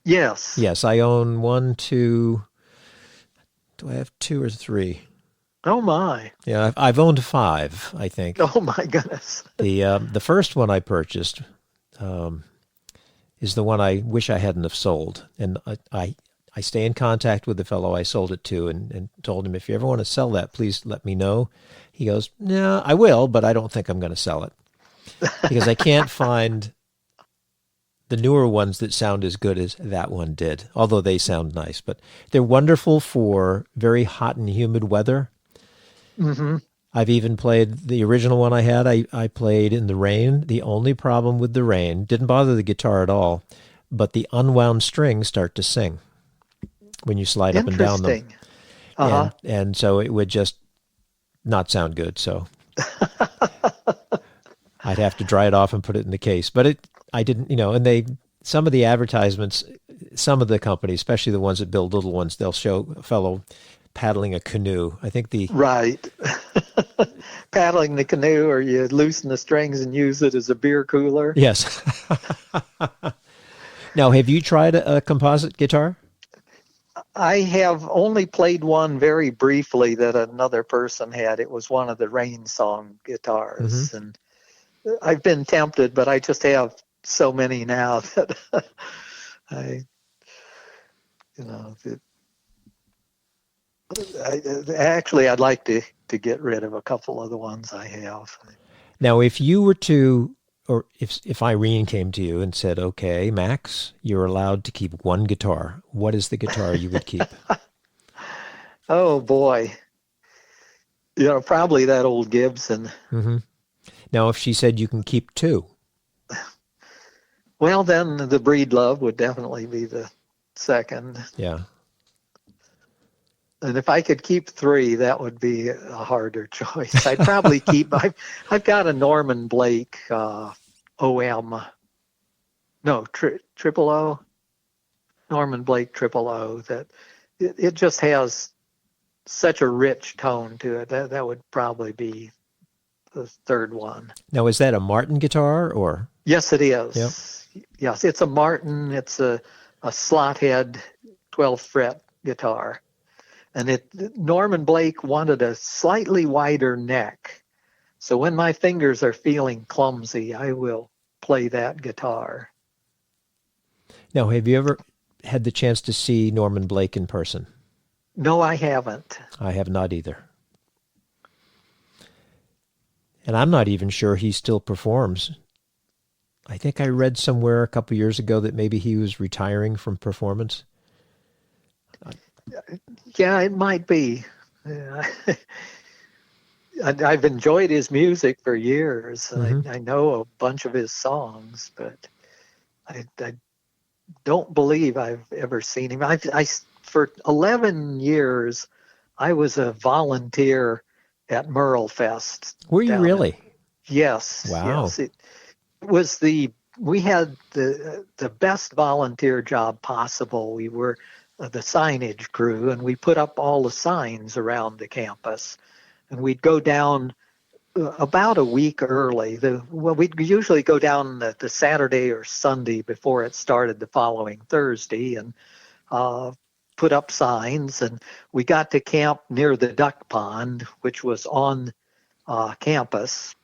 Yes. Yes, I own one, two. Do I have two or three? Oh my. Yeah, I've owned five, I think. Oh my goodness. The first one I purchased is the one I wish I hadn't have sold, and I stay in contact with the fellow I sold it to, and told him, if you ever want to sell that, please let me know. He goes, no, I will, but I don't think I'm going to sell it because I can't find the newer ones that sound as good as that one did, although they sound nice. But they're wonderful for very hot and humid weather. Hmm. I've even played the original one I had. I played in the rain. The only problem with the rain didn't bother the guitar at all, but the unwound strings start to sing when you slide up and down them. Interesting. Uh-huh. And so it would just not sound good. So I'd have to dry it off and put it in the case. But I didn't, and some of the advertisements, some of the companies, especially the ones that build little ones, they'll show a fellow paddling a canoe. I think Right. Paddling the canoe, or you loosen the strings and use it as a beer cooler. yes. Now, have you tried a composite guitar? I have only played one very briefly that another person had. It was one of the Rain Song guitars. Mm-hmm. And I've been tempted, but I just have so many now that I, you know, actually, I'd like to get rid of a couple of the ones I have. Now, if you were to, or if Irene came to you and said, okay, Max, you're allowed to keep one guitar, what is the guitar you would keep? Oh, boy. Probably that old Gibson. Mm-hmm. Now, if she said you can keep two. Well, then the Breed Love would definitely be the second. Yeah. And if I could keep three, that would be a harder choice. I'd probably keep. I've got a Norman Blake OM. No, triple O. Norman Blake triple O. That it just has such a rich tone to it. That would probably be the third one. Now, is that a Martin guitar or? Yes, it is. Yep. Yes, it's a Martin. It's a slot head 12 fret guitar. And Norman Blake wanted a slightly wider neck. So when my fingers are feeling clumsy, I will play that guitar. Now, have you ever had the chance to see Norman Blake in person? No, I haven't. I have not either. And I'm not even sure he still performs. I think I read somewhere a couple years ago that maybe he was retiring from performance. Yeah, it might be. I've enjoyed his music for years. Mm-hmm. I know a bunch of his songs, but I don't believe I've ever seen him. For 11 years, I was a volunteer at Merle Fest. Were you really? Yes. Wow. Yes. It was we had the best volunteer job possible. We were the signage crew, and we put up all the signs around the campus. And we'd go down about a week early. Well, we usually go down the Saturday or Sunday before it started the following Thursday, and uh, put up signs. And we got to camp near the duck pond, which was on campus.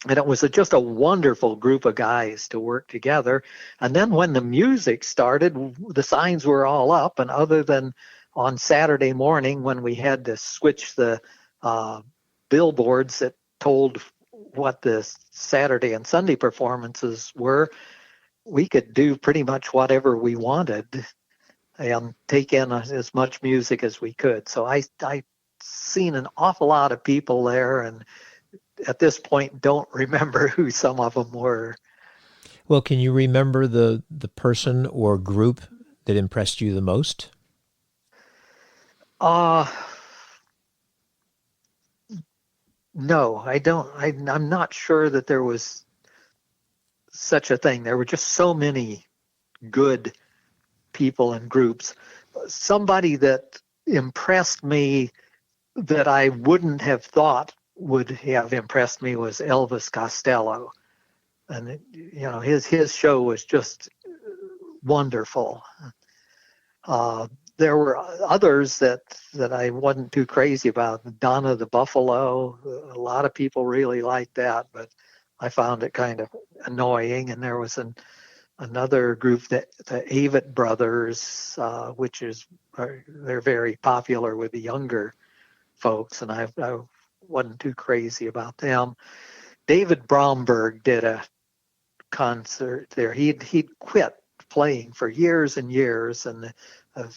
And it was just a wonderful group of guys to work together. And then when the music started, the signs were all up. And other than on Saturday morning when we had to switch the uh, billboards that told what the Saturday and Sunday performances were, we could do pretty much whatever we wanted and take in as much music as we could. So I seen an awful lot of people there, and at this point don't remember who some of them were. Well, can you remember the person or group that impressed you the most? Uh no, I don't. I'm not sure that there was such a thing. There were just so many good people and groups. Somebody that impressed me that I wouldn't have thought would have impressed me was Elvis Costello. And his show was just wonderful. There were others that I wasn't too crazy about. Donna the Buffalo, a lot of people really liked that, but I found it kind of annoying. And there was another group, the Avett Brothers, which is they're very popular with the younger folks, and I wasn't too crazy about them. David Bromberg did a concert there. He'd quit playing for years and years, and a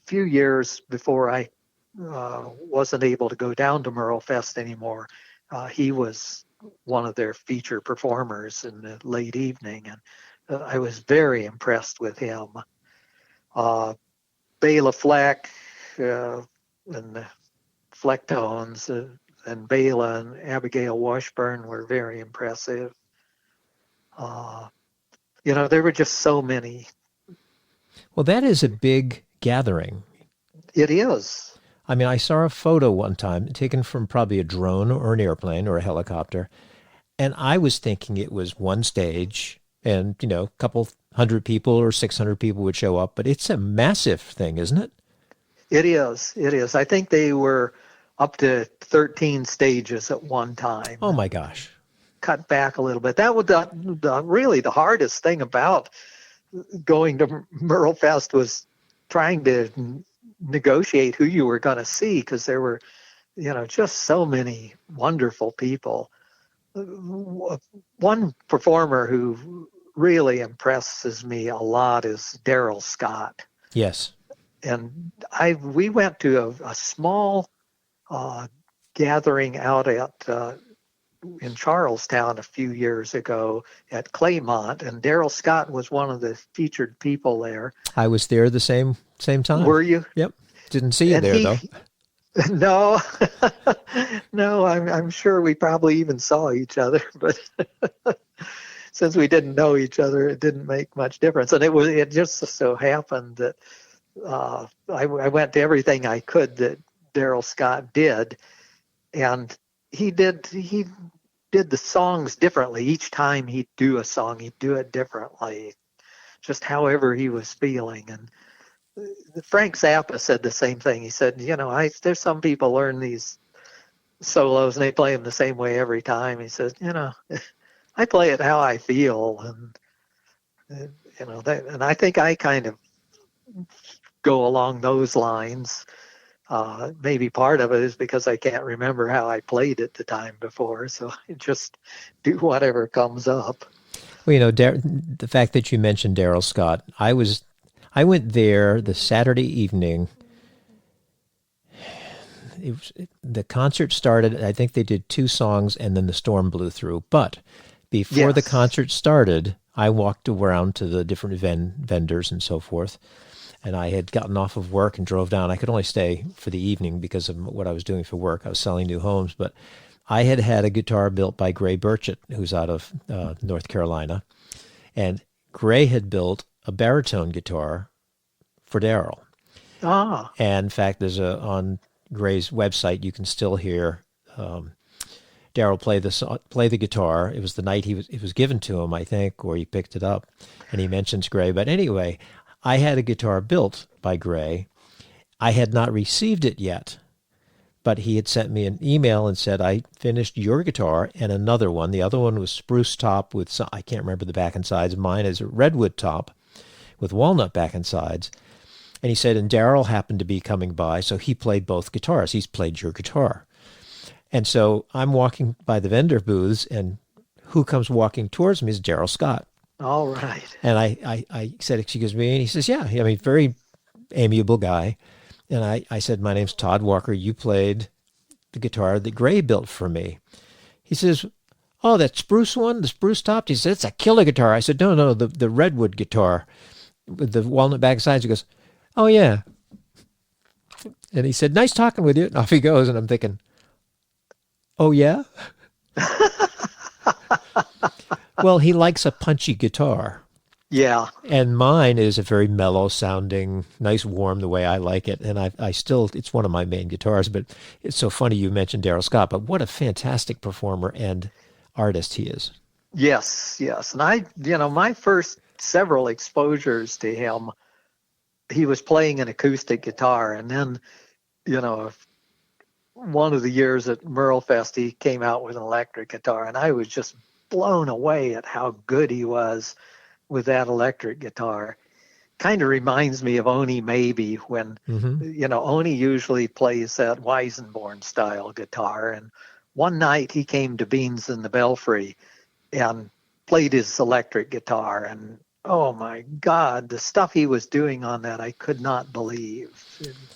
few years before I wasn't able to go down to Merle Fest anymore, he was one of their feature performers in the late evening, and I was very impressed with him. Bela Fleck and the Flecktones and Bela and Abigail Washburn were very impressive. There were just so many. Well, that is a big gathering. It is. I mean, I saw a photo one time taken from probably a drone or an airplane or a helicopter, and I was thinking it was one stage and, a couple hundred people or 600 people would show up, but it's a massive thing, isn't it? It is. It is. I think they were up to 13 stages at one time. Oh my gosh. Cut back a little bit. That was really the hardest thing about going to Merle Fest was trying to negotiate who you were going to see, because there were, just so many wonderful people. One performer who really impresses me a lot is Daryl Scott. Yes. And we went to a small gathering out at in Charlestown a few years ago at Claymont, and Daryl Scott was one of the featured people there. I was there the same time. Were you? Yep. Didn't see you there though. No, no. I'm sure we probably even saw each other, but since we didn't know each other, it didn't make much difference. And it just so happened that I went to everything I could that Daryl Scott did, and he did the songs differently. Each time he'd do a song, he'd do it differently, just however he was feeling. And Frank Zappa said the same thing. He said, there's some people learn these solos and they play them the same way every time. He says, I play it how I feel, and and I think I kind of go along those lines. Maybe part of it is because I can't remember how I played it the time before, so I just do whatever comes up. Well, the fact that you mentioned Daryl Scott, I went there the Saturday evening. The concert started, I think they did 2 songs, and then the storm blew through. But before the concert started, I walked around to the different vendors and so forth. And I had gotten off of work and drove down. I could only stay for the evening because of what I was doing for work. I was selling new homes, but I had a guitar built by Gray Burchett, who's out of North Carolina. And Gray had built a baritone guitar for Daryl. Ah. And in fact, on Gray's website, you can still hear Daryl Daryl play the guitar. It was the night it was given to him, I think, or he picked it up, and he mentions Gray. But anyway, I had a guitar built by Gray. I had not received it yet, but he had sent me an email and said, I finished your guitar and another one. The other one was spruce top with some, I can't remember the back and sides. Mine is a redwood top with walnut back and sides. And he said, and Daryl happened to be coming by, so he played both guitars. He's played your guitar. And so I'm walking by the vendor booths, and who comes walking towards me is Daryl Scott. All right. And I said, excuse me. And he says, yeah, I mean, very amiable guy. And I said, my name's Todd Walker. You played the guitar that Gray built for me. He says, oh, that spruce one, the spruce topped? He said, it's a killer guitar. I said, no, the redwood guitar with the walnut back sides. He goes, oh, yeah. And he said, nice talking with you. And off he goes. And I'm thinking, oh, yeah? Well, he likes a punchy guitar. Yeah. And mine is a very mellow sounding, nice, warm, the way I like it. And I still, it's one of my main guitars. But it's so funny you mentioned Daryl Scott. But what a fantastic performer and artist he is. Yes. And my first several exposures to him, he was playing an acoustic guitar. And then, one of the years at Merle Fest, he came out with an electric guitar. And I was just blown away at how good he was with that electric guitar. Kind of reminds me of Oni Maybe when, Oni usually plays that Weisenborn style guitar. And one night he came to Beans in the Belfry and played his electric guitar. And oh my God, the stuff he was doing on that, I could not believe.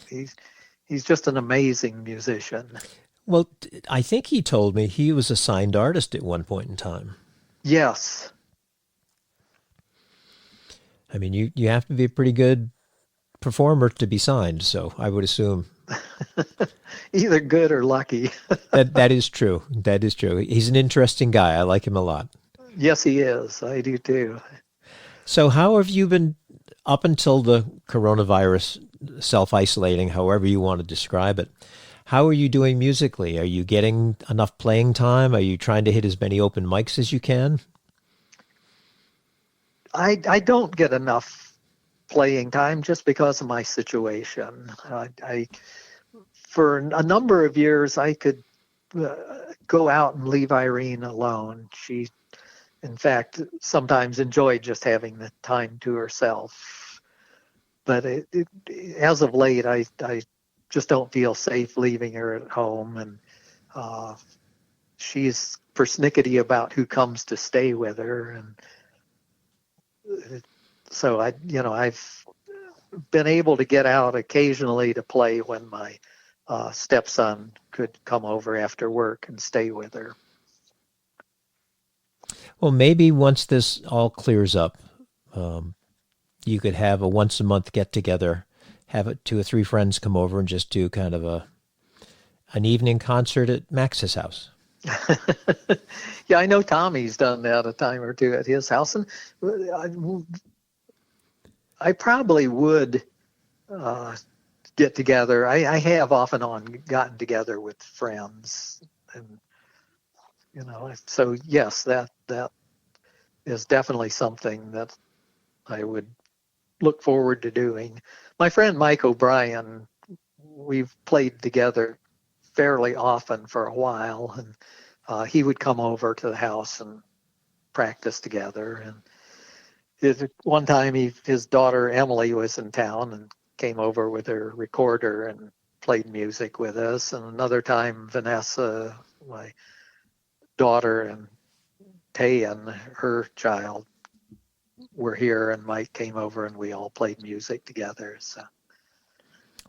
He's just an amazing musician. Well, I think he told me he was a signed artist at one point in time. Yes. I mean, you have to be a pretty good performer to be signed, so I would assume. Either good or lucky. That is true. That is true. He's an interesting guy. I like him a lot. Yes, he is. I do too. So how have you been up until the coronavirus, self-isolating, however you want to describe it? How are you doing musically? Are you getting enough playing time? Are you trying to hit as many open mics as you can? I don't get enough playing time just because of my situation. For a number of years, I could go out and leave Irene alone. She, in fact, sometimes enjoyed just having the time to herself. But as of late, I just don't feel safe leaving her at home. And she's persnickety about who comes to stay with her. And so I've been able to get out occasionally to play when my stepson could come over after work and stay with her. Well, maybe once this all clears up, you could have a once a month get together, have 2 or 3 friends come over and just do kind of an evening concert at Max's house. Yeah, I know Tommy's done that a time or two at his house, and I probably would get together. I have off and on gotten together with friends, and so yes, that is definitely something that I would look forward to doing. My friend Mike O'Brien, we've played together fairly often for a while, and he would come over to the house and practice together. And one time his daughter Emily was in town and came over with her recorder and played music with us. And another time Vanessa, my daughter, and Tayan, her child, were here, and Mike came over and we all played music together. So,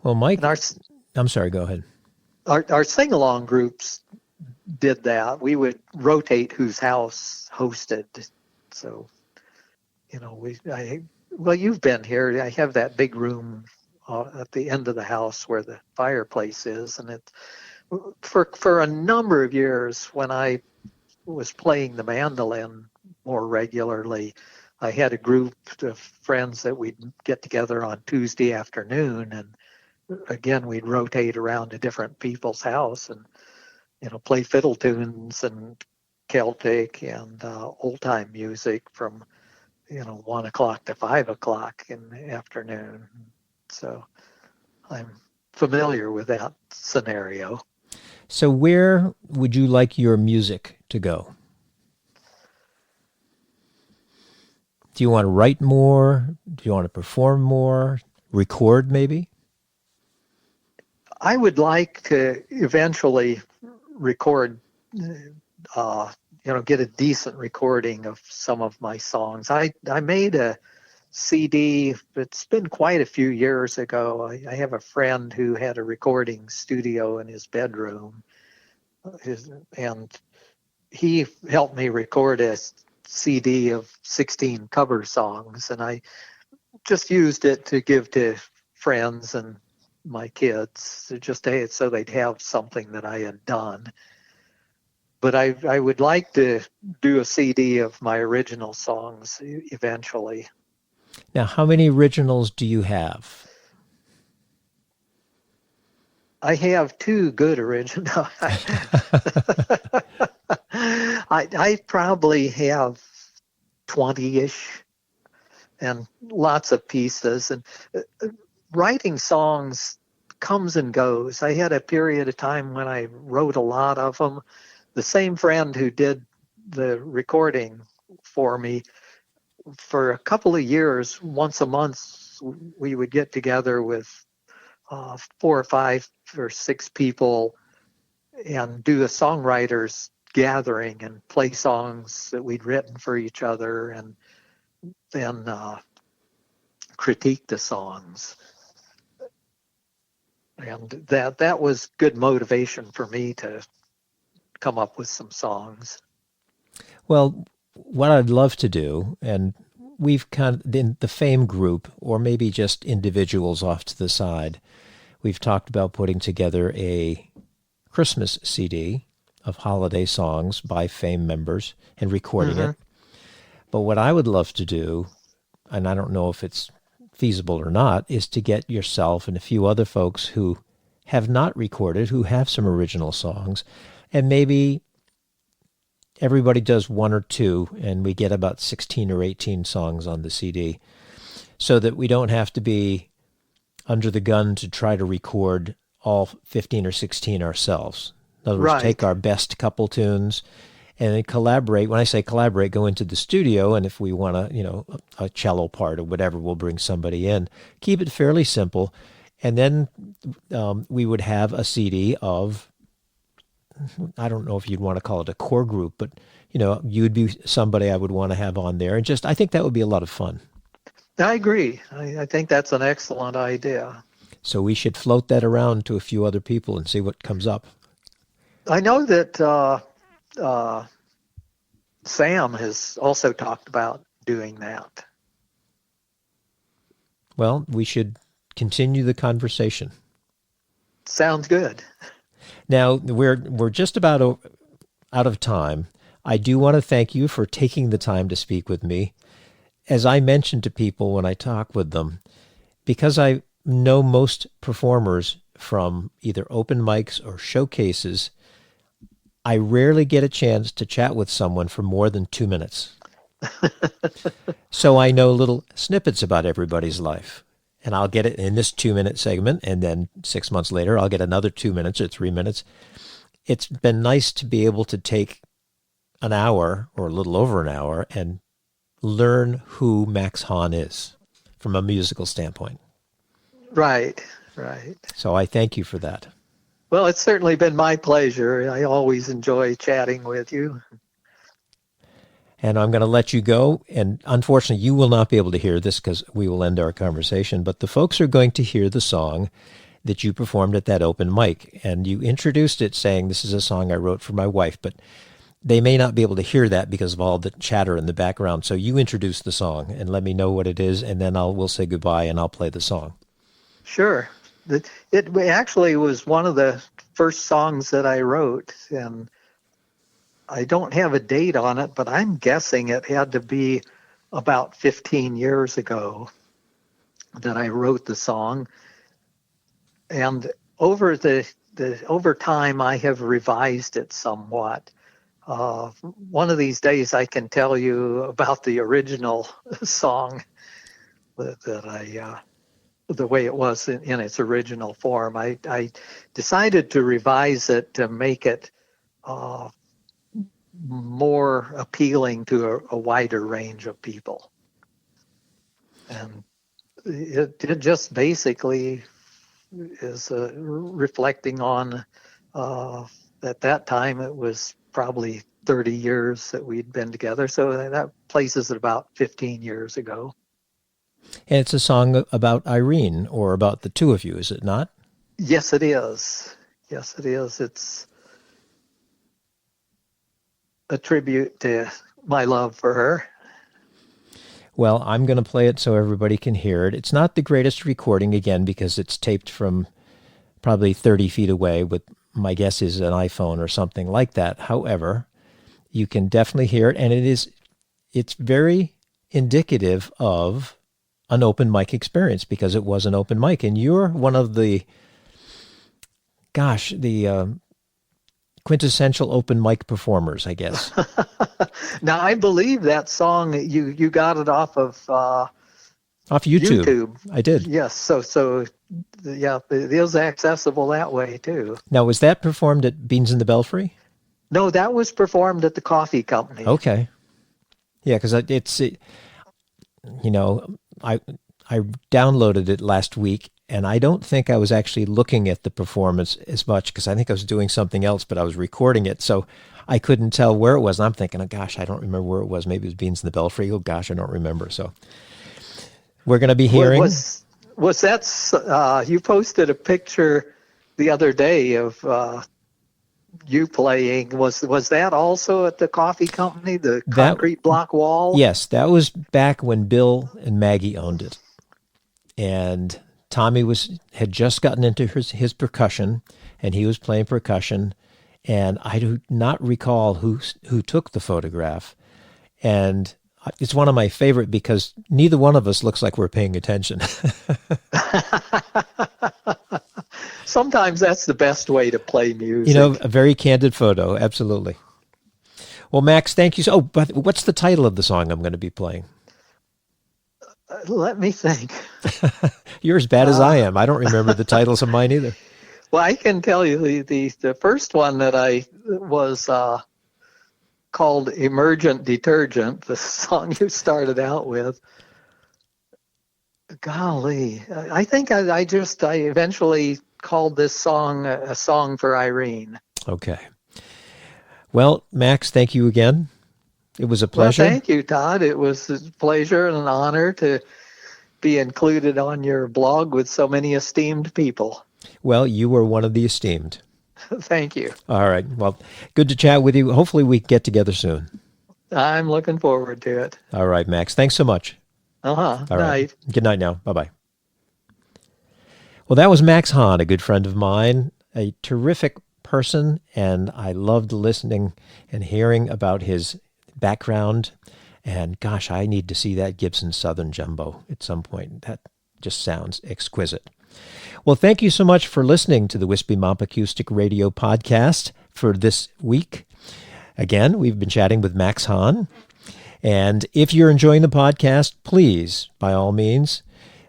well, Mike, I'm sorry, go ahead. Our sing-along groups did that. We would rotate whose house hosted. So, you've been here. I have that big room at the end of the house where the fireplace is, and it for a number of years when I was playing the mandolin more regularly, I had a group of friends that we'd get together on Tuesday afternoon, and again we'd rotate around to different people's house, and play fiddle tunes and Celtic and old time music from 1 o'clock to 5 o'clock in the afternoon. So I'm familiar with that scenario. So where would you like your music to go? Do you want to write more? Do you want to perform more? Record maybe? I would like to eventually record, get a decent recording of some of my songs. I made a CD. It's been quite a few years ago. I have a friend who had a recording studio in his bedroom, and he helped me record a CD of 16 cover songs, and I just used it to give to friends and my kids, so they'd have something that I had done. But I would like to do a CD of my original songs eventually. Now, how many originals do you have? I have 2 good originals. I probably have 20-ish and lots of pieces. And writing songs comes and goes. I had a period of time when I wrote a lot of them. The same friend who did the recording for me, for a couple of years, once a month, we would get together with 4 or 5 or 6 people and do a songwriters gathering and play songs that we'd written for each other, and then critique the songs. And that was good motivation for me to come up with some songs. Well, what I'd love to do, and we've kind of, in the Fame group, or maybe just individuals off to the side, we've talked about putting together a Christmas CD of holiday songs by Fame members and recording it. But what I would love to do, and I don't know if it's feasible or not, is to get yourself and a few other folks who have not recorded, who have some original songs, and maybe everybody does 1 or 2, and we get about 16 or 18 songs on the CD, so that we don't have to be under the gun to try to record all 15 or 16 ourselves. In other words, take our best couple tunes and then collaborate. When I say collaborate, go into the studio, and if we want a cello part or whatever, we'll bring somebody in. Keep it fairly simple, and then we would have a CD of, I don't know if you'd want to call it a core group, but you'd be somebody I would want to have on there, and just I think that would be a lot of fun. I agree. I think that's an excellent idea. So we should float that around to a few other people and see what comes up. I know that Sam has also talked about doing that. Well, we should continue the conversation. Sounds good. Now, we're just about out of time. I do want to thank you for taking the time to speak with me. As I mentioned to people when I talk with them, because I know most performers from either open mics or showcases, I rarely get a chance to chat with someone for more than 2 minutes. So I know little snippets about everybody's life. And I'll get it in this 2-minute segment, and then 6 months later, I'll get another 2 minutes or 3 minutes. It's been nice to be able to take an hour or a little over an hour and learn who Max Honn is from a musical standpoint. Right. So I thank you for that. Well, it's certainly been my pleasure. I always enjoy chatting with you. And I'm going to let you go. And unfortunately, you will not be able to hear this because we will end our conversation. But the folks are going to hear the song that you performed at that open mic. And you introduced it saying, this is a song I wrote for my wife. But they may not be able to hear that because of all the chatter in the background. So you introduce the song and let me know what it is. And then we'll say goodbye and I'll play the song. Sure. It actually was one of the first songs that I wrote. And I don't have a date on it, but I'm guessing it had to be about 15 years ago that I wrote the song. And over the over time I have revised it somewhat. One of these days I can tell you about the original song that I the way it was in its original form. I decided to revise it to make it more appealing to a wider range of people. And it just basically is reflecting on, at that time, it was probably 30 years that we'd been together. So that places it about 15 years ago. And it's a song about Irene, or about the two of you, is it not? Yes, it is. Yes, it is. It's a tribute to my love for her. Well, I'm going to play it so everybody can hear it. It's not the greatest recording, again, because it's taped from probably 30 feet away with, my guess is, an iPhone or something like that. However, you can definitely hear it, and it's very indicative of an open mic experience, because it was an open mic, and you're one of the quintessential open mic performers, I guess. Now, I believe that song, you got it off of off YouTube. I did. Yes, so yeah, it is accessible that way too. Now, was that performed at Beans in the Belfry? No, that was performed at the Coffee Company. Okay. Yeah, because I downloaded it last week, and I don't think I was actually looking at the performance as much, because I think I was doing something else, but I was recording it, so I couldn't tell where it was. And I'm thinking, oh gosh, I don't remember where it was. Maybe it was Beans in the Belfry. Oh gosh, I don't remember. So we're going to be hearing. Was that you posted a picture the other day of you playing? Was that also at the Coffee Company, the concrete block wall? Yes, that was back when Bill and Maggie owned it, and Tommy had just gotten into his percussion, and he was playing percussion, and I do not recall who took the photograph, and it's one of my favorite because neither one of us looks like we're paying attention. Sometimes that's the best way to play music. A very candid photo, absolutely. Well, Max, thank you. But what's the title of the song I'm going to be playing? Let me think. You're as bad as I am. I don't remember the titles of mine either. Well, I can tell you the first one that I was called Emergent Detergent, the song you started out with. Golly, I think I eventually called this song a song for Irene. Okay. Well, Max, thank you again. It was a pleasure. Well, thank you, Todd. It was a pleasure and an honor to be included on your blog with so many esteemed people. Well, you were one of the esteemed. Thank you. All right. Well, good to chat with you. Hopefully we get together soon. I'm looking forward to it. All right, Max. Thanks so much. Uh-huh. All right. Good night now. Bye-bye. Well, that was Max Honn, a good friend of mine, a terrific person, and I loved listening and hearing about his background. And gosh, I need to see that Gibson Southern Jumbo at some point. That just sounds exquisite. Well, thank you so much for listening to the Wispy Mop Acoustic Radio podcast for this week. Again, we've been chatting with Max Honn. And if you're enjoying the podcast, please, by all means,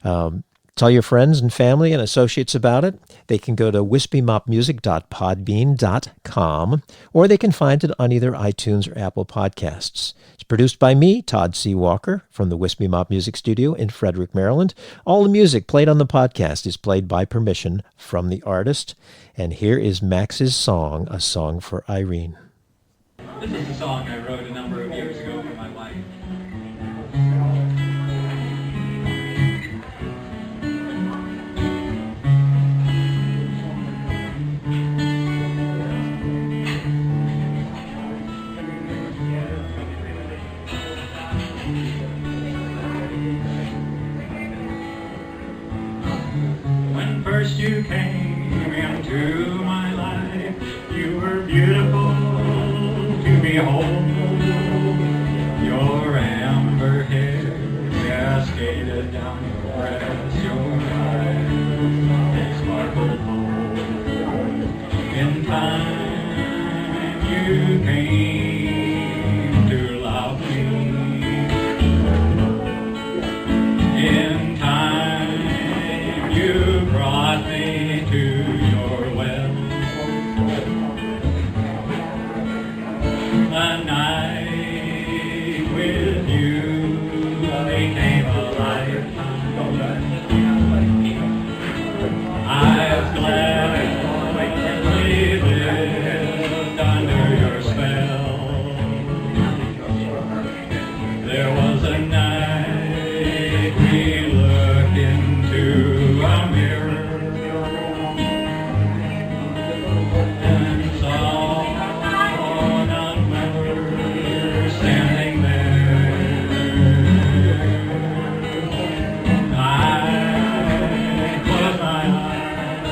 tell your friends and family and associates about it. They can go to wispymopmusic.podbean.com, or they can find it on either iTunes or Apple Podcasts. It's produced by me, Todd C. Walker, from the Wispy Mop Music Studio in Frederick, Maryland. All the music played on the podcast is played by permission from the artist. And here is Max's song, A Song for Irene. This is a song I wrote a number of years ago for my wife. When first you came into my life, you were beautiful to behold. Your amber hair cascaded down your breast, your eyes, they sparkled gold. you brought me to your well. A night with you became a lifetime. I've gladly lived under your spell. There was a night we looked into a mirror and saw another standing there. I closed my eyes,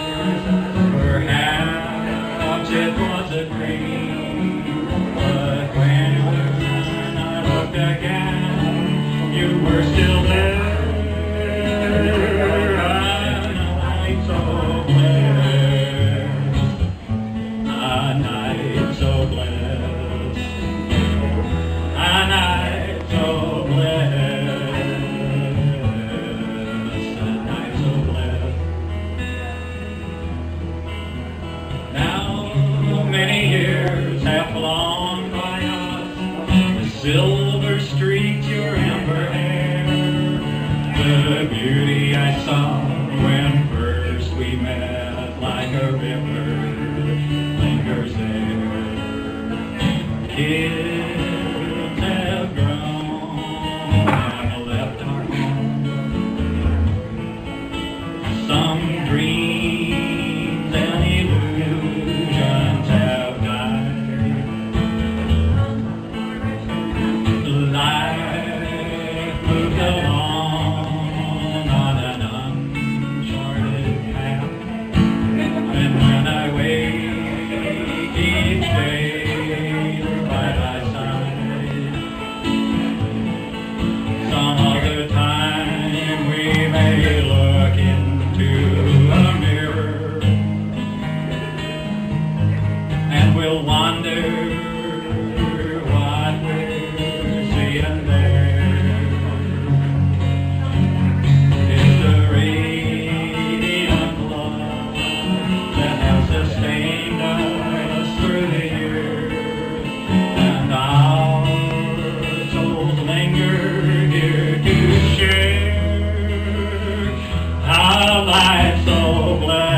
perhaps it was a dream, but when I looked again, you were still there. A night so blessed, a night so blessed, a night so blessed, a night so blessed. Now many years have flown by us, the silver streaks, your amber hair, the beauty I saw when first we met, like a river lingers there. Kids have grown and left our home. Some dreams and illusions have died. Life moves along on an uncharted path, and when I wake each day by thy side, some other time we may look into a mirror, and we'll wonder what we're seeing there. Is the radiant love that has sustained us through the years, and our souls linger here to share our life so blessed.